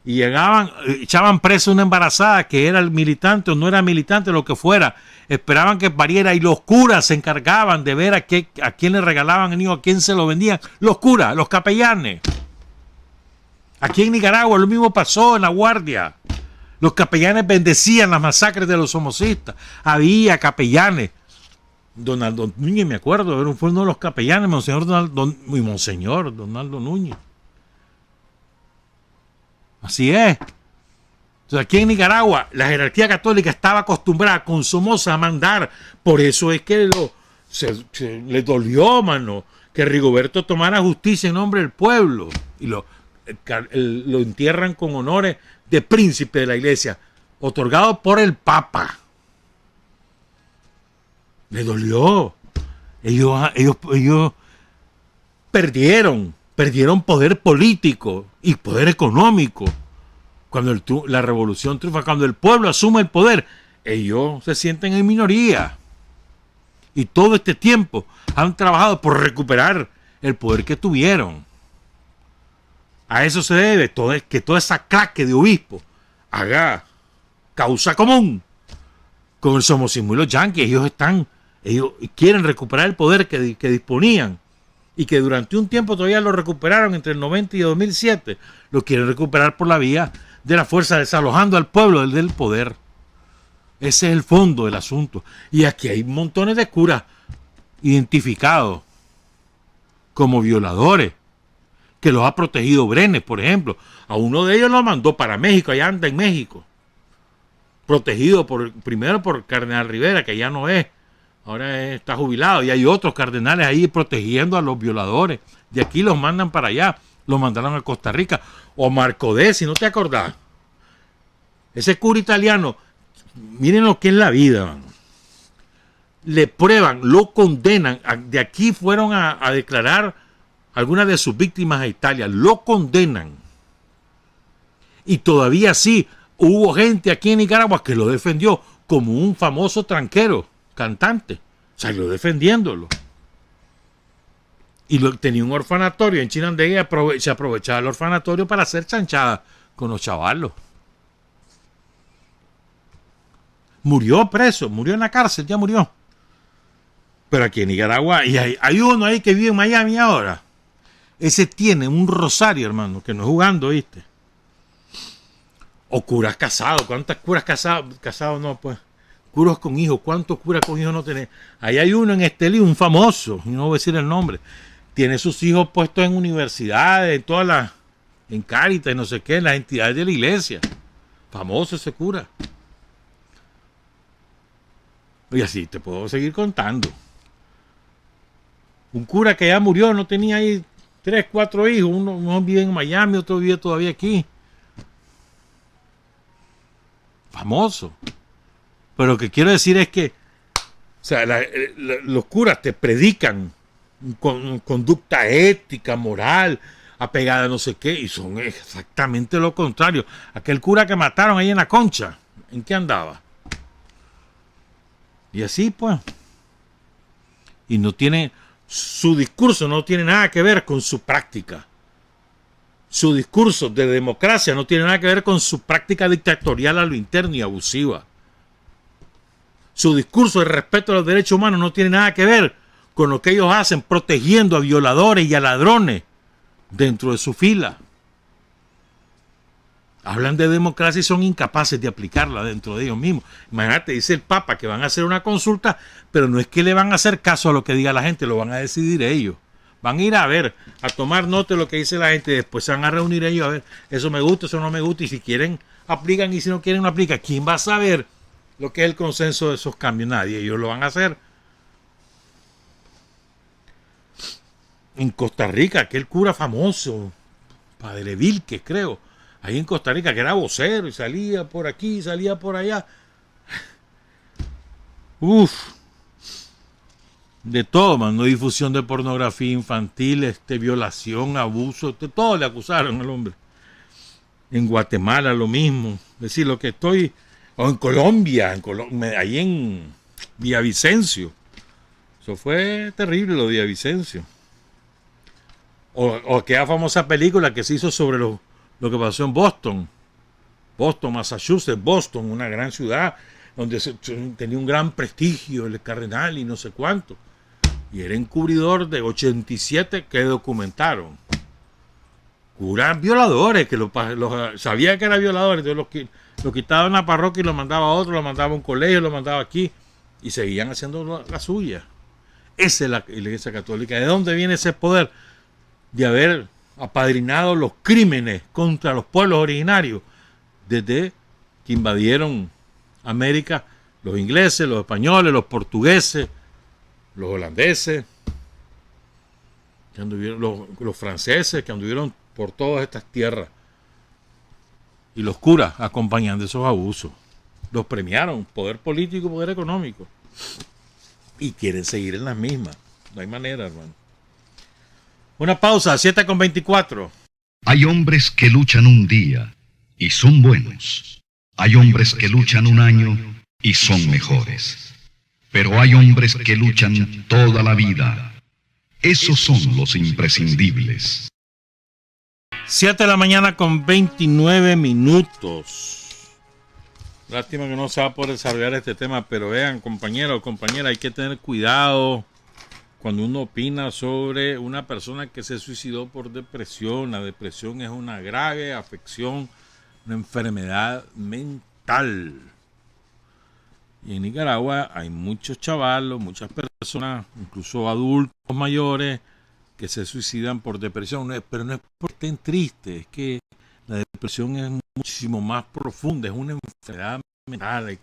y llegaban, echaban presa una embarazada que era el militante o no era militante, lo que fuera, esperaban que pariera y los curas se encargaban de ver a quién le regalaban el niño, a quién se lo vendían. Los curas, los capellanes. Aquí en Nicaragua lo mismo pasó en La Guardia. Los capellanes bendecían las masacres de los somocistas. Había capellanes. Donaldo Núñez, me acuerdo, fue uno de los capellanes, Monseñor Donaldo Núñez. Así es. Entonces, aquí en Nicaragua, la jerarquía católica estaba acostumbrada con Somoza a mandar. Por eso es que le dolió, mano, que Rigoberto tomara justicia en nombre del pueblo. Y lo entierran con honores de príncipe de la iglesia, otorgado por el Papa. Le dolió. Ellos perdieron poder político y poder económico. Cuando la revolución triunfa, cuando el pueblo asume el poder, ellos se sienten en minoría. Y todo este tiempo han trabajado por recuperar el poder que tuvieron. A eso se debe que toda esa claque de obispos haga causa común con el somocismo y los yanquis. Ellos quieren recuperar el poder que disponían y que durante un tiempo todavía lo recuperaron entre el 90 y el 2007. Lo quieren recuperar por la vía de la fuerza, desalojando al pueblo del poder. Ese es el fondo del asunto. Y aquí hay montones de curas identificados como violadores, que los ha protegido Brenes, por ejemplo. A uno de ellos lo mandó para México, allá anda en México. Protegido primero por Cardenal Rivera, que ya no es, ahora está jubilado. Y hay otros cardenales ahí protegiendo a los violadores. De aquí los mandan para allá, los mandaron a Costa Rica. O Marco D, si no te acordás. Ese cura italiano, miren lo que es la vida, man. Le prueban, lo condenan. De aquí fueron a declarar algunas de sus víctimas a Italia, lo condenan. Y todavía sí, hubo gente aquí en Nicaragua que lo defendió como un famoso tranquero, cantante. Salió defendiéndolo. Y tenía un orfanatorio en Chinandega y se aprovechaba el orfanatorio para hacer chanchadas con los chavalos. Murió preso, murió en la cárcel, ya murió. Pero aquí en Nicaragua, y hay uno ahí que vive en Miami ahora. Ese tiene un rosario, hermano, que no es jugando, ¿viste? O curas casados. ¿Cuántas curas casados no, pues? Curas con hijos. ¿Cuántos curas con hijos no tenés? Ahí hay uno en Estelí, un famoso, no voy a decir el nombre. Tiene sus hijos puestos en universidades, en Cáritas y no sé qué, en las entidades de la iglesia. Famoso ese cura. Y así te puedo seguir contando. Un cura que ya murió, no tenía ahí 3, 4 hijos, uno vive en Miami, otro vive todavía aquí. Famoso. Pero lo que quiero decir es que, o sea, los curas te predican con conducta ética, moral, apegada a no sé qué, y son exactamente lo contrario. Aquel cura que mataron ahí en la Concha, ¿en qué andaba? Y así pues. Y no tiene... Su discurso no tiene nada que ver con su práctica. Su discurso de democracia no tiene nada que ver con su práctica dictatorial a lo interno y abusiva. Su discurso de respeto a los derechos humanos no tiene nada que ver con lo que ellos hacen, protegiendo a violadores y a ladrones dentro de su fila. Hablan de democracia y son incapaces de aplicarla dentro de ellos mismos. Imagínate, dice el Papa que van a hacer una consulta, pero no es que le van a hacer caso a lo que diga la gente, lo van a decidir ellos. Van a ir a ver, a tomar nota de lo que dice la gente, y después se van a reunir ellos a ver, eso me gusta, eso no me gusta, y si quieren aplican, y si no quieren no aplican. ¿Quién va a saber lo que es el consenso de esos cambios? Nadie, ellos lo van a hacer. En Costa Rica, aquel cura famoso, Padre Vilques, creo, ahí en Costa Rica, que era vocero y salía por aquí, salía por allá. De todo, mandó difusión de pornografía infantil, violación, abuso, de todo le acusaron al hombre. En Guatemala lo mismo. Es decir, lo que estoy... O en Colombia, ahí en Villavicencio. Eso fue terrible lo de Villavicencio. O aquella famosa película que se hizo sobre lo que pasó en Boston. Boston, Massachusetts, Boston, una gran ciudad donde tenía un gran prestigio el cardenal y no sé cuánto. Y era encubridor de 87 que documentaron. Curas violadores, que sabía que era violador, entonces lo quitaba en la parroquia y lo mandaba a otro, lo mandaba a un colegio, lo mandaba aquí, y seguían haciendo la suya. Esa es la Iglesia Católica. ¿De dónde viene ese poder? De haber apadrinado los crímenes contra los pueblos originarios desde que invadieron América los ingleses, los españoles, los portugueses, los holandeses, que anduvieron, los franceses que anduvieron por todas estas tierras, y los curas acompañando esos abusos. Los premiaron, poder político, poder económico, y quieren seguir en las mismas. No hay manera, hermano. Una pausa, 7:24. Hay hombres que luchan un día y son buenos. Hay hombres que luchan un año y son mejores. Pero hay hombres que luchan toda la vida. Esos son los imprescindibles. 7 de la mañana con 29 minutos. Lástima que no se va a poder desarrollar este tema, pero vean, compañeros o compañeras, hay que tener cuidado cuando uno opina sobre una persona que se suicidó por depresión. La depresión es una grave afección, una enfermedad mental. Y en Nicaragua hay muchos chavalos, muchas personas, incluso adultos mayores, que se suicidan por depresión. Pero no es porque estén tristes, es que la depresión es muchísimo más profunda, es una enfermedad mental,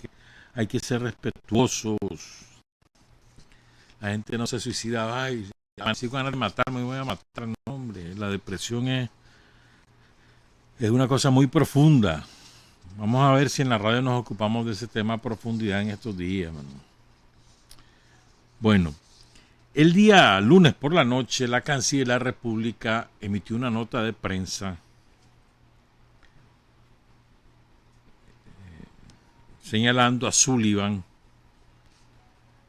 hay que ser respetuosos. La gente no se suicida, ay, si van a matarme, me voy a matar. No, hombre, la depresión es una cosa muy profunda. Vamos a ver si en la radio nos ocupamos de ese tema a profundidad en estos días, mano. Bueno, el día lunes por la noche, la Cancillería de la República emitió una nota de prensa señalando a Sullivan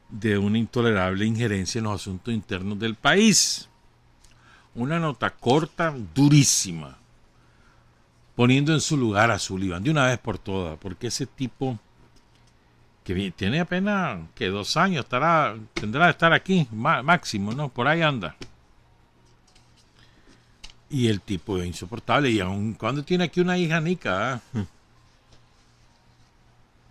de una intolerable injerencia en los asuntos internos del país. Una nota corta, durísima, poniendo en su lugar a Sullivan de una vez por todas, porque ese tipo que tiene apenas que 2 años tendrá de estar aquí, máximo, ¿no? Por ahí anda. Y el tipo es insoportable, y aun cuando tiene aquí una hija nica,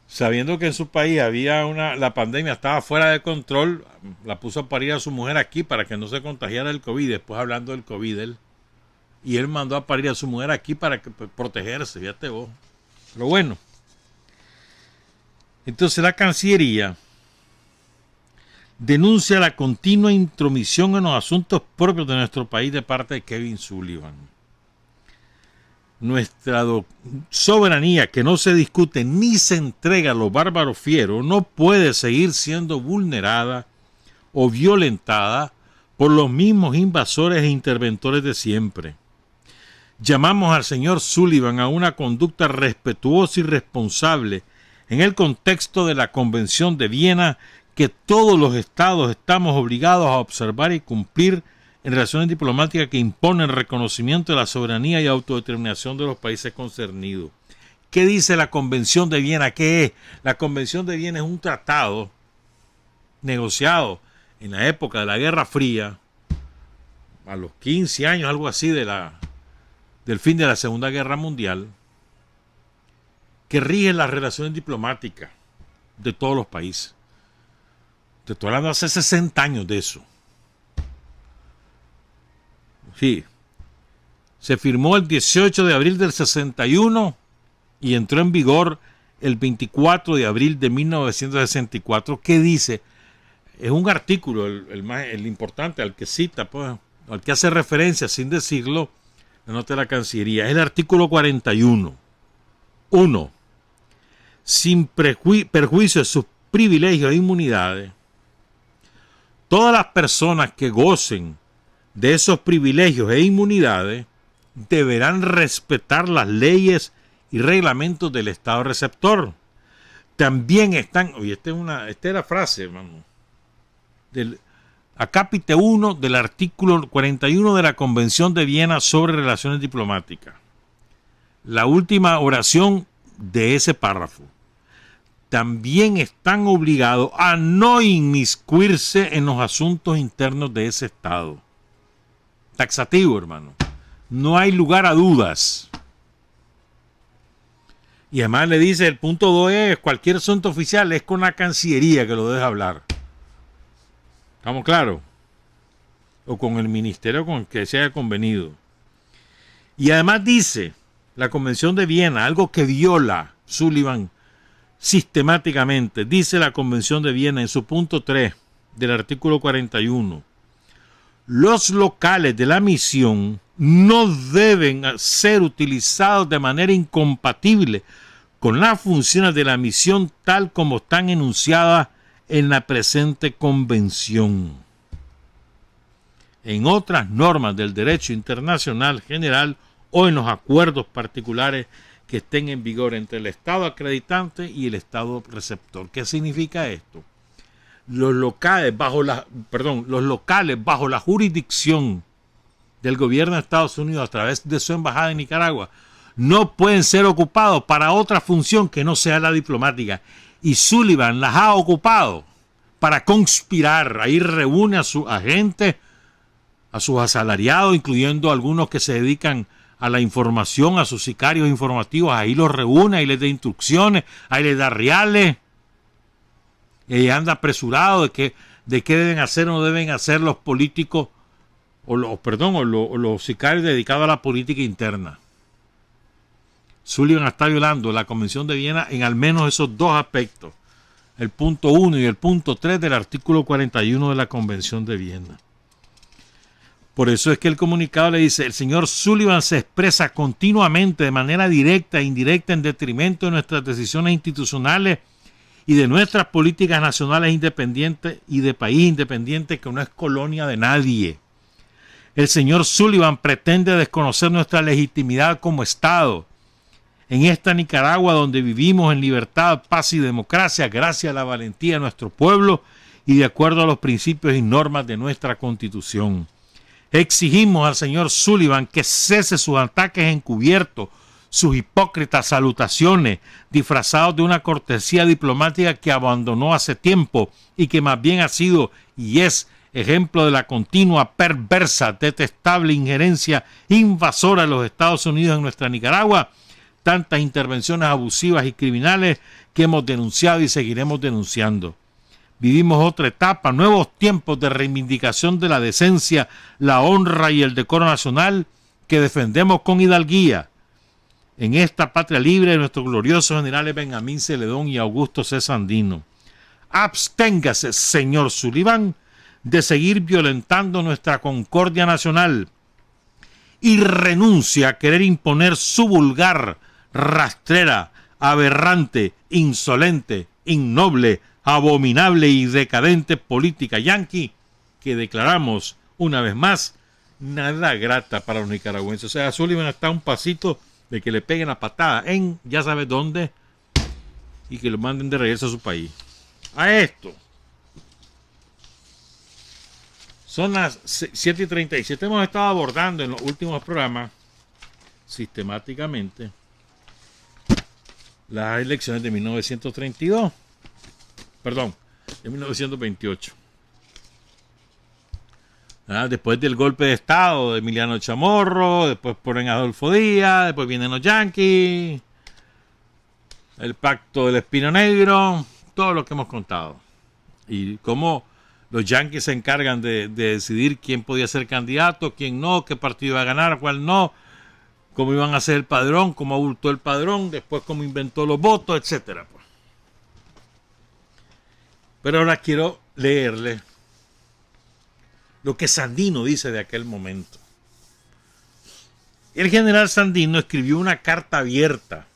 sabiendo que en su país la pandemia estaba fuera de control, la puso a parir a su mujer aquí para que no se contagiara el COVID. Después, hablando del COVID, él mandó a parir a su mujer aquí para protegerse, fíjate vos. Pero bueno, entonces la Cancillería denuncia la continua intromisión en los asuntos propios de nuestro país de parte de Kevin Sullivan. Nuestra soberanía, que no se discute ni se entrega a los bárbaros fieros, no puede seguir siendo vulnerada o violentada por los mismos invasores e interventores de siempre. Llamamos al señor Sullivan a una conducta respetuosa y responsable en el contexto de la Convención de Viena, que todos los estados estamos obligados a observar y cumplir en relaciones diplomáticas que imponen reconocimiento de la soberanía y autodeterminación de los países concernidos. ¿Qué dice la Convención de Viena? ¿Qué es? La Convención de Viena es un tratado negociado en la época de la Guerra Fría, a los 15 años, algo así, del fin de la Segunda Guerra Mundial, que rige las relaciones diplomáticas de todos los países. Te estoy hablando hace 60 años de eso. Sí. Se firmó el 18 de abril del 61 y entró en vigor el 24 de abril de 1964. ¿Qué dice? Es un artículo, el importante, al que cita, pues, al que hace referencia sin decirlo, la nota de la Cancillería. Es el artículo 41. 1. Sin perjuicio de sus privilegios e inmunidades, todas las personas que gocen de esos privilegios e inmunidades deberán respetar las leyes y reglamentos del Estado receptor. También están, oye, esta es la frase, hermano, del acápite 1 del artículo 41 de la Convención de Viena sobre Relaciones Diplomáticas. La última oración de ese párrafo. También están obligados a no inmiscuirse en los asuntos internos de ese Estado. Taxativo, hermano. No hay lugar a dudas. Y además le dice, el punto 2 es, cualquier asunto oficial es con la Cancillería que lo deja hablar. ¿Estamos claros? O con el ministerio con el que se haya convenido. Y además dice, la Convención de Viena, algo que viola Sullivan sistemáticamente, dice la Convención de Viena en su punto 3 del artículo 41, los locales de la misión no deben ser utilizados de manera incompatible con las funciones de la misión tal como están enunciadas en la presente convención. En otras normas del derecho internacional general o en los acuerdos particulares que estén en vigor entre el Estado acreditante y el Estado receptor. ¿Qué significa esto? Los locales bajo la jurisdicción del gobierno de Estados Unidos a través de su embajada en Nicaragua no pueden ser ocupados para otra función que no sea la diplomática. Y Sullivan las ha ocupado para conspirar. Ahí reúne a sus agentes, a sus asalariados, incluyendo algunos que se dedican a la información, a sus sicarios informativos. Ahí los reúne, ahí les da instrucciones, ahí les da reales. Y anda apresurado de qué deben hacer o no deben hacer los políticos o los sicarios dedicados a la política interna. Sullivan está violando la Convención de Viena en al menos esos dos aspectos, el punto 1 y el punto 3 del artículo 41 de la Convención de Viena. Por eso es que el comunicado le dice, el señor Sullivan se expresa continuamente de manera directa e indirecta en detrimento de nuestras decisiones institucionales y de nuestras políticas nacionales independientes y de país independiente que no es colonia de nadie. El señor Sullivan pretende desconocer nuestra legitimidad como Estado en esta Nicaragua donde vivimos en libertad, paz y democracia gracias a la valentía de nuestro pueblo y de acuerdo a los principios y normas de nuestra Constitución. Exigimos al señor Sullivan que cese sus ataques encubiertos, sus hipócritas salutaciones, disfrazados de una cortesía diplomática que abandonó hace tiempo y que más bien ha sido y es ejemplo de la continua, perversa, detestable injerencia invasora de los Estados Unidos en nuestra Nicaragua, tantas intervenciones abusivas y criminales que hemos denunciado y seguiremos denunciando. Vivimos otra etapa, nuevos tiempos de reivindicación de la decencia, la honra y el decoro nacional que defendemos con hidalguía. En esta patria libre de nuestros gloriosos generales Benjamín Celedón y Augusto C. Sandino. Absténgase, señor Sullivan, de seguir violentando nuestra concordia nacional y renuncia a querer imponer su vulgar, rastrera, aberrante, insolente, innoble, abominable y decadente política yanqui que declaramos una vez más nada grata para los nicaragüenses. O sea, Sullivan está a un pasito de que le peguen la patada en ya sabes dónde y que lo manden de regreso a su país. A esto son las 7:37. Hemos estado abordando en los últimos programas sistemáticamente las elecciones de 1932. Perdón, de 1928. Después del golpe de Estado de Emiliano Chamorro, después ponen a Adolfo Díaz, después vienen los Yankees, el pacto del Espino Negro, todo lo que hemos contado. Y cómo los Yankees se encargan de decidir quién podía ser candidato, quién no, qué partido iba a ganar, cuál no, cómo iban a hacer el padrón, cómo abultó el padrón, después cómo inventó los votos, etcétera. Pero ahora quiero leerle lo que Sandino dice de aquel momento. El general Sandino escribió una carta abierta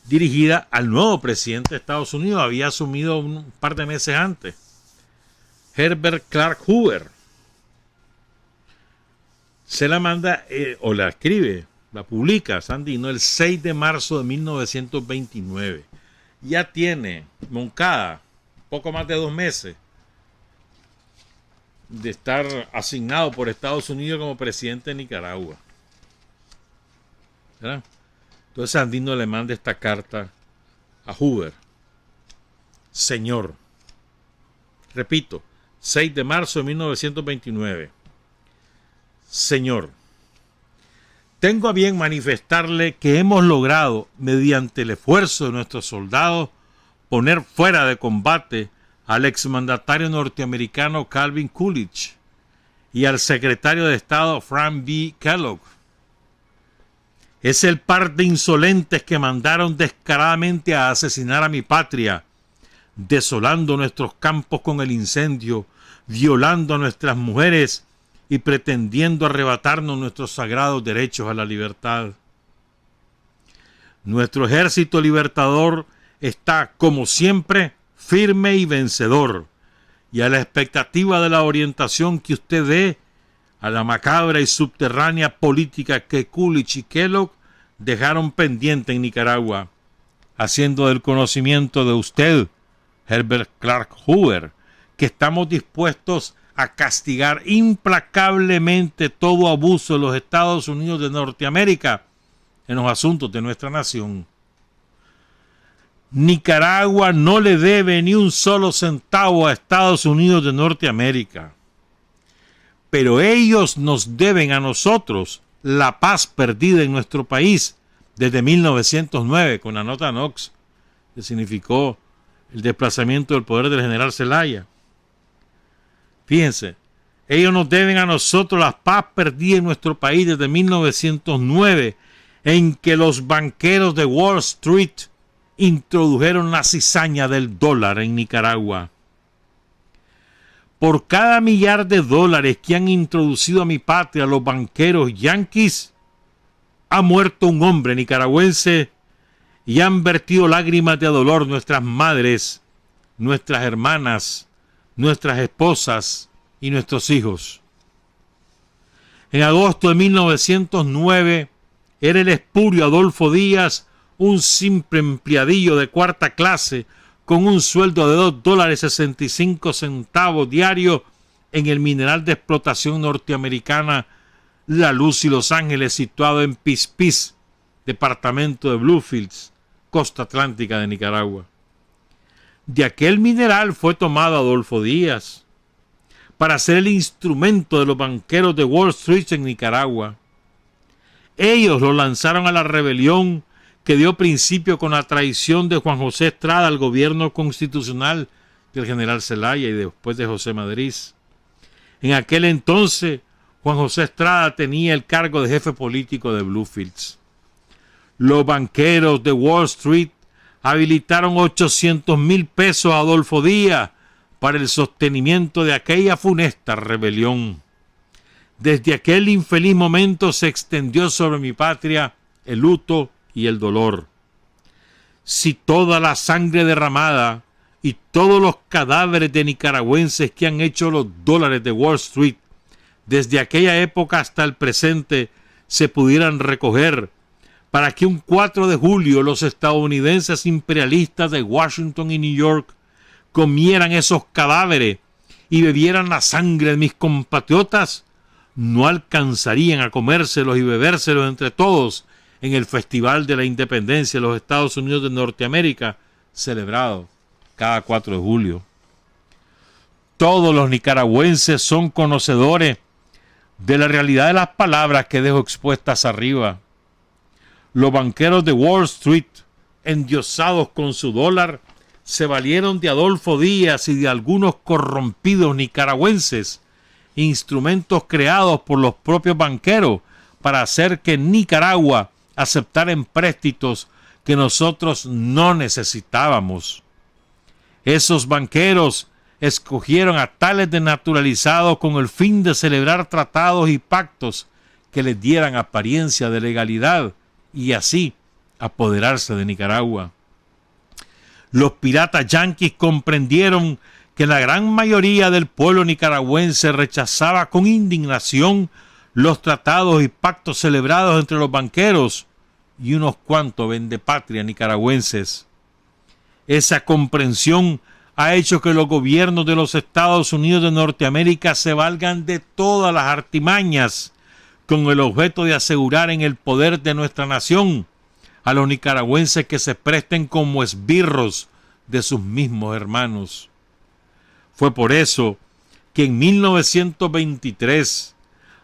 dirigida al nuevo presidente de Estados Unidos. Había asumido un par de meses antes, Herbert Clark Hoover. Se la manda, o la escribe, la publica Sandino el 6 de marzo de 1929. Ya tiene Moncada poco más de 2 meses de estar asignado por Estados Unidos como presidente de Nicaragua. ¿Verdad? Entonces Sandino le manda esta carta a Hoover. Señor, repito, 6 de marzo de 1929. Señor, tengo a bien manifestarle que hemos logrado, mediante el esfuerzo de nuestros soldados, poner fuera de combate al exmandatario norteamericano Calvin Coolidge y al secretario de Estado Frank B. Kellogg. Es el par de insolentes que mandaron descaradamente a asesinar a mi patria, desolando nuestros campos con el incendio, violando a nuestras mujeres y pretendiendo arrebatarnos nuestros sagrados derechos a la libertad. Nuestro ejército libertador está, como siempre, firme y vencedor, y a la expectativa de la orientación que usted dé a la macabra y subterránea política que Coolidge y Kellogg dejaron pendiente en Nicaragua, haciendo del conocimiento de usted, Herbert Clark Hoover, que estamos dispuestos a castigar implacablemente todo abuso de los Estados Unidos de Norteamérica en los asuntos de nuestra nación. Nicaragua no le debe ni un solo centavo a Estados Unidos de Norteamérica, pero ellos nos deben a nosotros la paz perdida en nuestro país desde 1909 con la nota Knox, que significó el desplazamiento del poder del general Zelaya. Fíjense, ellos nos deben a nosotros la paz perdida en nuestro país desde 1909, en que los banqueros de Wall Street introdujeron la cizaña del dólar en Nicaragua. Por cada $1 millar que han introducido a mi patria los banqueros yanquis, ha muerto un hombre nicaragüense y han vertido lágrimas de dolor nuestras madres, nuestras hermanas, nuestras esposas y nuestros hijos. En agosto de 1909 era el espurio Adolfo Díaz, un simple empleadillo de 4ª clase con un sueldo de $2.65 diario en el mineral de explotación norteamericana La Luz y Los Ángeles, situado en Pispís, departamento de Bluefields, costa atlántica de Nicaragua. De aquel mineral fue tomado Adolfo Díaz para ser el instrumento de los banqueros de Wall Street en Nicaragua. Ellos lo lanzaron a la rebelión que dio principio con la traición de Juan José Estrada al gobierno constitucional del general Zelaya y después de José Madrid. En aquel entonces, Juan José Estrada tenía el cargo de jefe político de Bluefields. Los banqueros de Wall Street habilitaron 800,000 pesos a Adolfo Díaz para el sostenimiento de aquella funesta rebelión. Desde aquel infeliz momento se extendió sobre mi patria el luto y el dolor. Si toda la sangre derramada y todos los cadáveres de nicaragüenses que han hecho los dólares de Wall Street desde aquella época hasta el presente se pudieran recoger para que un 4 de julio los estadounidenses imperialistas de Washington y New York comieran esos cadáveres y bebieran la sangre de mis compatriotas, no alcanzarían a comérselos y bebérselos entre todos en el Festival de la Independencia de los Estados Unidos de Norteamérica, celebrado cada 4 de julio. Todos los nicaragüenses son conocedores de la realidad de las palabras que dejo expuestas arriba. Los banqueros de Wall Street, endiosados con su dólar, se valieron de Adolfo Díaz y de algunos corrompidos nicaragüenses, instrumentos creados por los propios banqueros para hacer que Nicaragua aceptara empréstitos que nosotros no necesitábamos. Esos banqueros escogieron a tales desnaturalizados con el fin de celebrar tratados y pactos que les dieran apariencia de legalidad y así apoderarse de Nicaragua. Los piratas yanquis comprendieron que la gran mayoría del pueblo nicaragüense rechazaba con indignación los tratados y pactos celebrados entre los banqueros y unos cuantos vendepatria nicaragüenses. Esa comprensión ha hecho que los gobiernos de los Estados Unidos de Norteamérica se valgan de todas las artimañas con el objeto de asegurar en el poder de nuestra nación a los nicaragüenses que se presten como esbirros de sus mismos hermanos. Fue por eso que en 1923,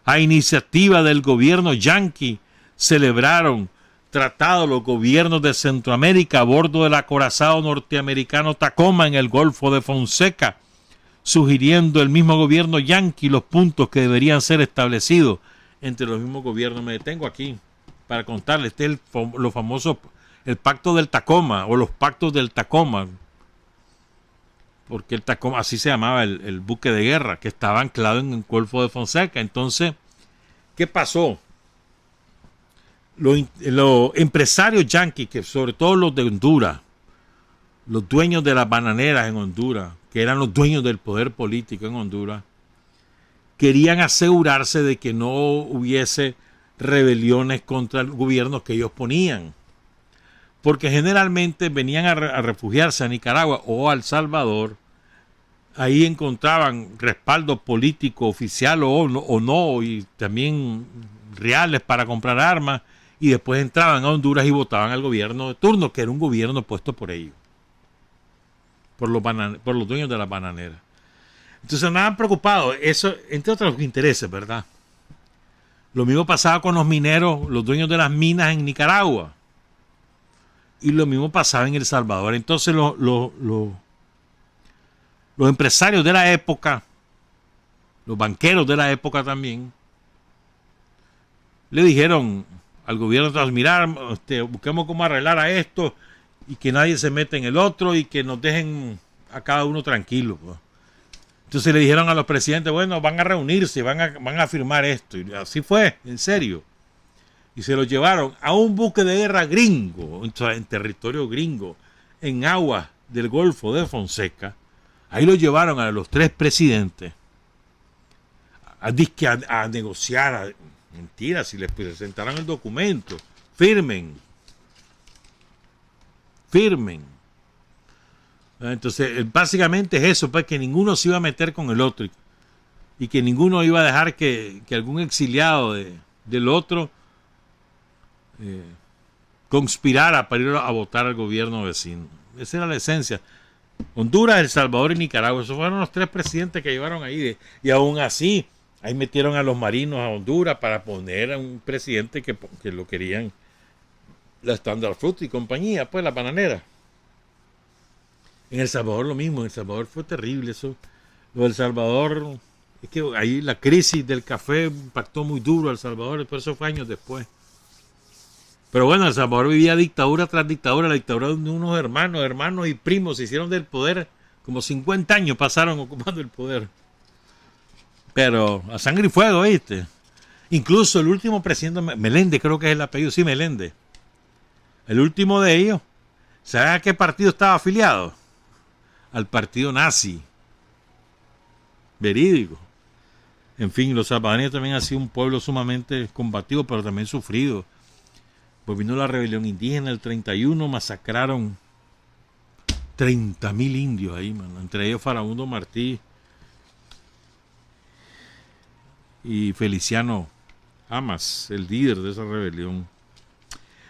a iniciativa del gobierno yanqui, celebraron tratados los gobiernos de Centroamérica a bordo del acorazado norteamericano Tacoma en el Golfo de Fonseca, sugiriendo el mismo gobierno yanqui los puntos que deberían ser establecidos entre los mismos gobiernos. Me detengo aquí para contarles, este es lo famoso, el pacto del Tacoma o los pactos del Tacoma, porque el Tacoma, así se llamaba el buque de guerra que estaba anclado en el Golfo de Fonseca. Entonces, ¿qué pasó? Los empresarios yanquis, que sobre todo los de Honduras, los dueños de las bananeras en Honduras, que eran los dueños del poder político en Honduras, querían asegurarse de que no hubiese rebeliones contra el gobierno que ellos ponían, porque generalmente venían a refugiarse a Nicaragua o a El Salvador. Ahí encontraban respaldo político oficial o no, y también reales para comprar armas, y después entraban a Honduras y votaban al gobierno de turno, que era un gobierno puesto por ellos, por los dueños de las bananeras. Entonces andaban preocupados, eso entre otros intereses, ¿verdad? Lo mismo pasaba con los mineros, los dueños de las minas en Nicaragua, y lo mismo pasaba en El Salvador. Entonces los empresarios de la época, los banqueros de la época también, le dijeron al gobierno: mirar, busquemos cómo arreglar a esto y que nadie se meta en el otro y que nos dejen a cada uno tranquilo, pues. Entonces le dijeron a los presidentes: bueno, van a reunirse, van a firmar esto. Y así fue, en serio. Y se lo llevaron a un buque de guerra gringo, en territorio gringo, en aguas del Golfo de Fonseca. Ahí lo llevaron a los tres presidentes a negociar. Mentira, si les presentaran el documento, firmen. Entonces, básicamente es eso, pues, que ninguno se iba a meter con el otro y que ninguno iba a dejar que algún exiliado del otro conspirara para ir a votar al gobierno vecino. Esa era la esencia. Honduras, El Salvador y Nicaragua, esos fueron los tres presidentes que llevaron ahí. Y aún así, ahí metieron a los marinos a Honduras para poner a un presidente que lo querían, la Standard Fruit y compañía, pues la bananera. En El Salvador lo mismo, en El Salvador fue terrible eso. Lo del Salvador, es que ahí la crisis del café impactó muy duro a El Salvador, pero eso fue años después. Pero bueno, El Salvador vivía dictadura tras dictadura, la dictadura de unos hermanos y primos se hicieron del poder, como 50 años pasaron ocupando el poder. Pero a sangre y fuego, ¿viste? Incluso el último presidente, Meléndez, creo que es el apellido, sí, Meléndez. El último de ellos, ¿sabes a qué partido estaba afiliado? Al partido nazi. Verídico. En fin, los salvadoreños también han sido un pueblo sumamente combativo, pero también sufrido. Pues vino la rebelión indígena el 31, masacraron 30,000 indios ahí, mano. Entre ellos Farabundo Martí y Feliciano Amas, el líder de esa rebelión.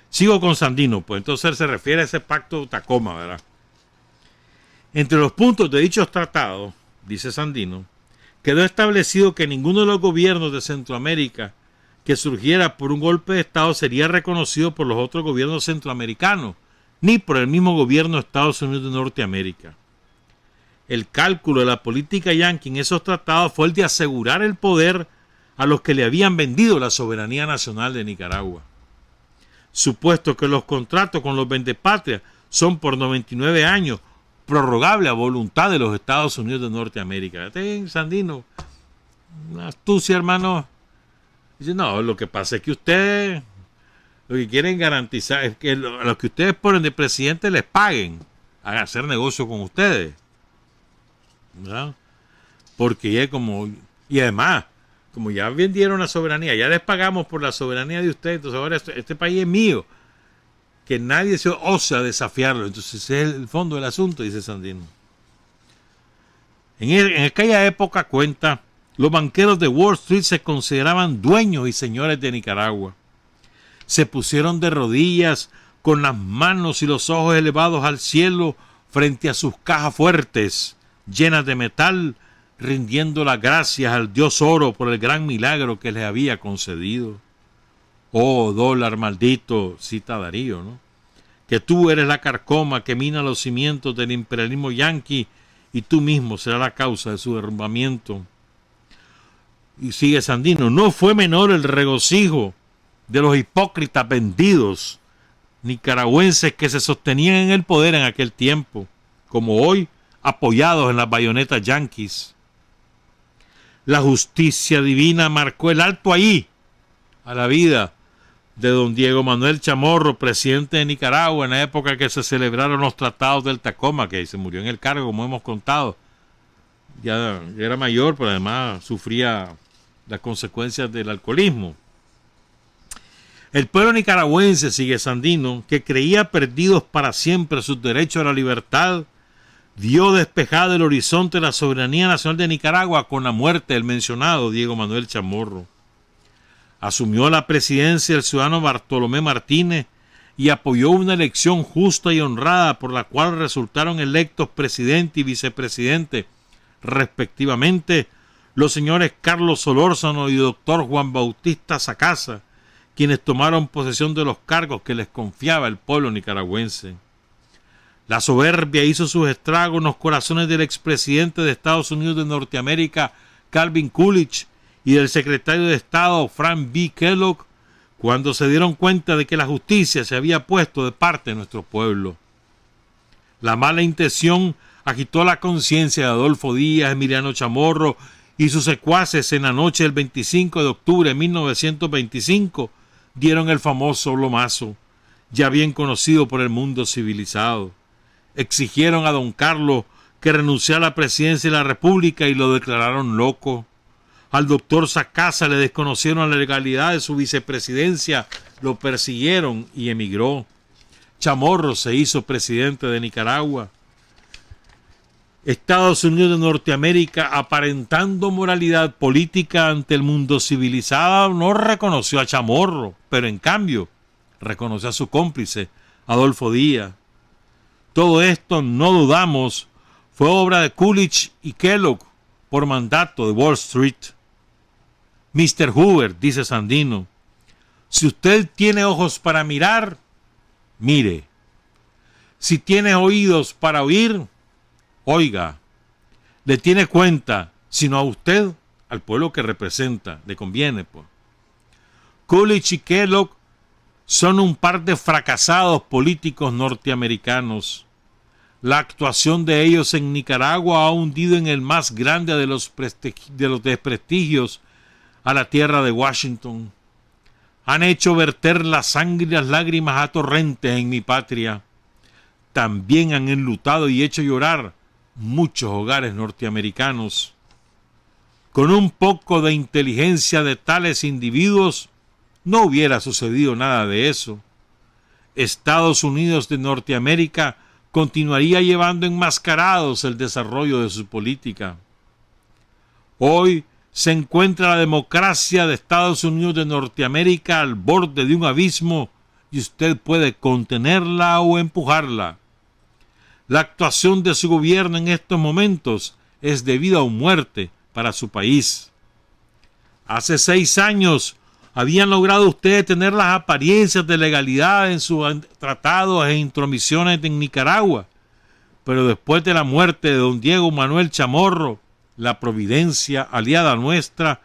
Sigo con Sandino, pues entonces se refiere a ese pacto de Tacoma, ¿verdad? Entre los puntos de dichos tratados dice Sandino, quedó establecido que ninguno de los gobiernos de Centroamérica que surgiera por un golpe de Estado sería reconocido por los otros gobiernos centroamericanos, ni por el mismo gobierno de Estados Unidos de Norteamérica. El cálculo de la política yanqui en esos tratados fue el de asegurar el poder a los que le habían vendido la soberanía nacional de Nicaragua. Supuesto que los contratos con los vendepatrias son por 99 años, prorrogable a voluntad de los Estados Unidos de Norteamérica. Sandino, una astucia, hermano. Dice, no, lo que pasa es que ustedes lo que quieren garantizar es que a los que ustedes ponen de presidente les paguen a hacer negocio con ustedes, ¿verdad? Porque ya y además, como ya vendieron la soberanía, ya les pagamos por la soberanía de ustedes, entonces ahora este país es mío, que nadie se osa desafiarlo. Entonces ese es el fondo del asunto, dice Sandino. En aquella época, cuenta, los banqueros de Wall Street se consideraban dueños y señores de Nicaragua. Se pusieron de rodillas con las manos y los ojos elevados al cielo frente a sus cajas fuertes, llenas de metal, rindiendo las gracias al dios oro por el gran milagro que les había concedido. Oh, dólar maldito, cita Darío, ¿no? Que tú eres la carcoma que mina los cimientos del imperialismo yanqui y tú mismo serás la causa de su derrumbamiento. Y sigue Sandino, no fue menor el regocijo de los hipócritas vendidos nicaragüenses que se sostenían en el poder en aquel tiempo, como hoy, apoyados en las bayonetas yanquis. La justicia divina marcó el alto ahí a la vida de don Diego Manuel Chamorro, presidente de Nicaragua, en la época que se celebraron los tratados del Tacoma, que se murió en el cargo, como hemos contado. Ya era mayor, pero además sufría las consecuencias del alcoholismo. El pueblo nicaragüense, sigue Sandino, que creía perdidos para siempre sus derechos a la libertad, vio despejado el horizonte de la soberanía nacional de Nicaragua con la muerte del mencionado Diego Manuel Chamorro. Asumió la presidencia el ciudadano Bartolomé Martínez y apoyó una elección justa y honrada por la cual resultaron electos presidente y vicepresidente, respectivamente, los señores Carlos Solórzano y doctor Juan Bautista Sacasa, quienes tomaron posesión de los cargos que les confiaba el pueblo nicaragüense. La soberbia hizo sus estragos en los corazones del expresidente de Estados Unidos de Norteamérica, Calvin Coolidge, y del secretario de Estado, Frank B. Kellogg, cuando se dieron cuenta de que la justicia se había puesto de parte de nuestro pueblo. La mala intención agitó la conciencia de Adolfo Díaz, Emiliano Chamorro y sus secuaces en la noche del 25 de octubre de 1925, dieron el famoso lomazo, ya bien conocido por el mundo civilizado. Exigieron a don Carlos que renunciara a la presidencia de la República y lo declararon loco. Al doctor Sacasa le desconocieron la legalidad de su vicepresidencia, lo persiguieron y emigró. Chamorro se hizo presidente de Nicaragua. Estados Unidos de Norteamérica, aparentando moralidad política ante el mundo civilizado, no reconoció a Chamorro, pero en cambio reconoció a su cómplice, Adolfo Díaz. Todo esto, no dudamos, fue obra de Coolidge y Kellogg por mandato de Wall Street. Mr. Hoover, dice Sandino, si usted tiene ojos para mirar, mire. Si tiene oídos para oír, oiga. Le tiene cuenta, sino a usted, al pueblo que representa, le conviene, pues. Coolidge y Kellogg son un par de fracasados políticos norteamericanos. La actuación de ellos en Nicaragua ha hundido en el más grande de los desprestigios a la tierra de Washington. Han hecho verter la sangre y las lágrimas a torrentes en mi patria. También han enlutado y hecho llorar muchos hogares norteamericanos. Con un poco de inteligencia de tales individuos, no hubiera sucedido nada de eso. Estados Unidos de Norteamérica continuaría llevando enmascarados el desarrollo de su política. Hoy se encuentra la democracia de Estados Unidos de Norteamérica al borde de un abismo y usted puede contenerla o empujarla. La actuación de su gobierno en estos momentos es de vida o muerte para su país. Hace 6 años habían logrado ustedes tener las apariencias de legalidad en sus tratados e intromisiones en Nicaragua, pero después de la muerte de don Diego Manuel Chamorro, la providencia aliada nuestra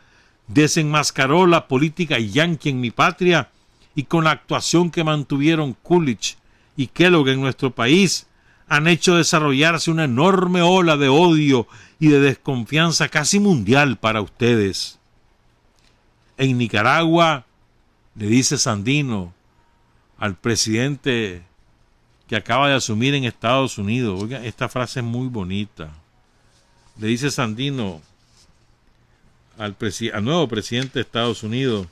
desenmascaró la política yanqui en mi patria, y con la actuación que mantuvieron Coolidge y Kellogg en nuestro país, han hecho desarrollarse una enorme ola de odio y de desconfianza casi mundial para ustedes. En Nicaragua, le dice Sandino al presidente que acaba de asumir en Estados Unidos, oiga, esta frase es muy bonita. Le dice Sandino al nuevo presidente de Estados Unidos,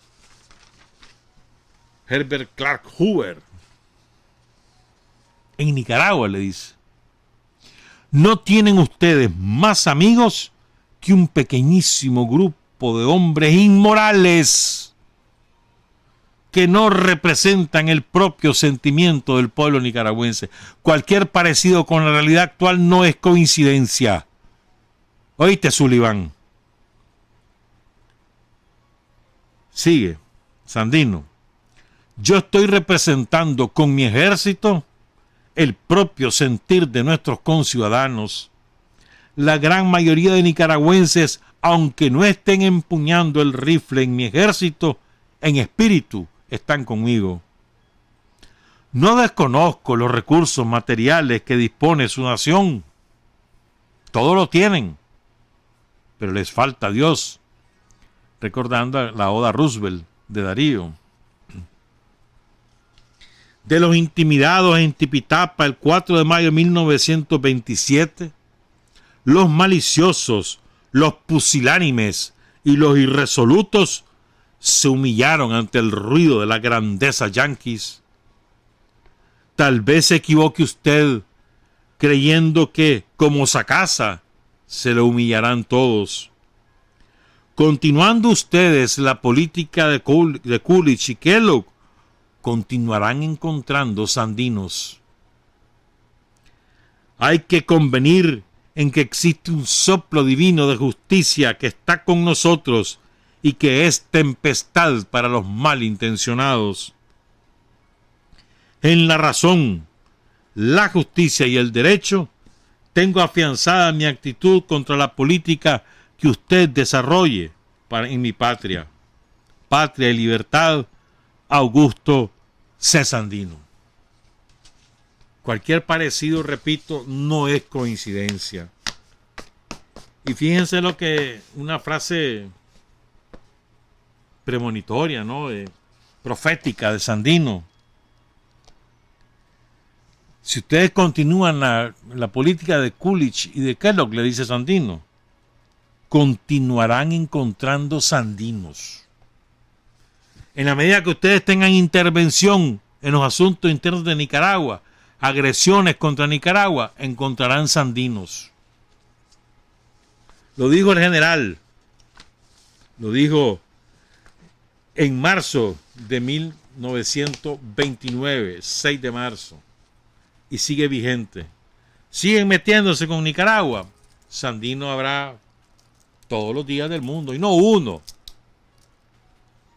Herbert Clark Hoover. En Nicaragua le dice: no tienen ustedes más amigos que un pequeñísimo grupo de hombres inmorales que no representan el propio sentimiento del pueblo nicaragüense. Cualquier parecido con la realidad actual no es coincidencia. ¿Oíste, Sullivan? Sigue Sandino: yo estoy representando con mi ejército el propio sentir de nuestros conciudadanos. La gran mayoría de nicaragüenses, aunque no estén empuñando el rifle en mi ejército, en espíritu están conmigo. No desconozco los recursos materiales que dispone su nación. Todo lo tienen, pero les falta Dios. Recordando la oda Roosevelt de Darío. De los intimidados en Tipitapa el 4 de mayo de 1927, los maliciosos, los pusilánimes y los irresolutos se humillaron ante el ruido de la grandeza yanquis. Tal vez se equivoque usted creyendo que, como Sacasa, se le humillarán todos. Continuando ustedes la política de Coolidge y Kellogg, continuarán encontrando sandinos. Hay que convenir en que existe un soplo divino de justicia que está con nosotros y que es tempestad para los malintencionados. En la razón, la justicia y el derecho, tengo afianzada mi actitud contra la política que usted desarrolle en mi patria. Patria y libertad, Augusto C. Sandino. Cualquier parecido, repito, no es coincidencia. Y fíjense lo que una frase premonitoria, ¿no? Profética de Sandino. Si ustedes continúan la política de Coolidge y de Kellogg, le dice Sandino, continuarán encontrando sandinos. En la medida que ustedes tengan intervención en los asuntos internos de Nicaragua, agresiones contra Nicaragua, encontrarán sandinos. Lo dijo el general, lo dijo en marzo de 1929, 6 de marzo, y sigue vigente. Siguen metiéndose con Nicaragua. Sandino habrá todos los días del mundo, y no uno,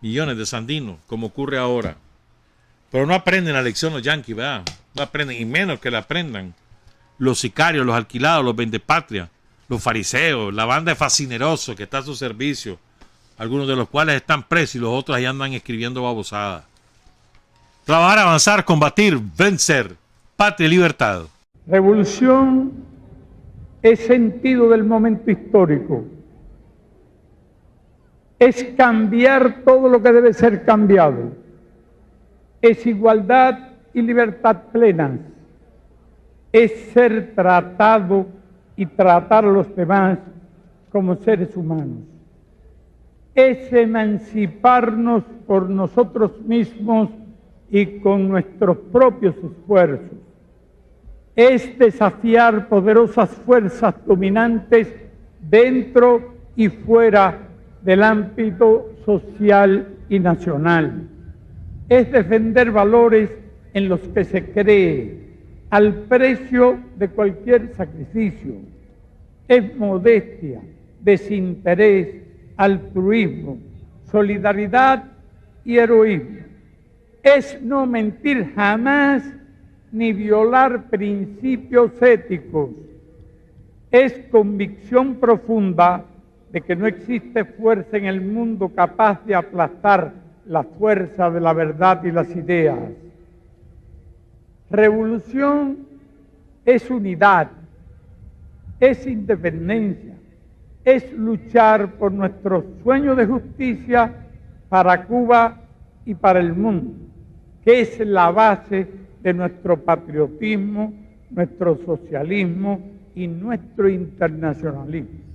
millones de sandinos, como ocurre ahora. Pero no aprenden la lección los yanquis, ¿verdad? No aprenden, y menos que la aprendan los sicarios, los alquilados, los vendepatrias, los fariseos, la banda de fascinerosos que está a su servicio, algunos de los cuales están presos y los otros ahí andan escribiendo babosadas. Trabajar, avanzar, combatir, vencer, patria y libertad. Revolución es sentido del momento histórico. Es cambiar todo lo que debe ser cambiado. Es igualdad y libertad plenas. Es ser tratado y tratar a los demás como seres humanos. Es emanciparnos por nosotros mismos y con nuestros propios esfuerzos. Es desafiar poderosas fuerzas dominantes dentro y fuera del ámbito social y nacional. Es defender valores en los que se cree al precio de cualquier sacrificio. es modestia, desinterés, altruismo, solidaridad y heroísmo. Es no mentir jamás ni violar principios éticos. Es convicción profunda de que no existe fuerza en el mundo capaz de aplastar la fuerza de la verdad y las ideas. Revolución es unidad, es independencia, es luchar por nuestro sueño de justicia para Cuba y para el mundo, que es la base de nuestro patriotismo, nuestro socialismo y nuestro internacionalismo.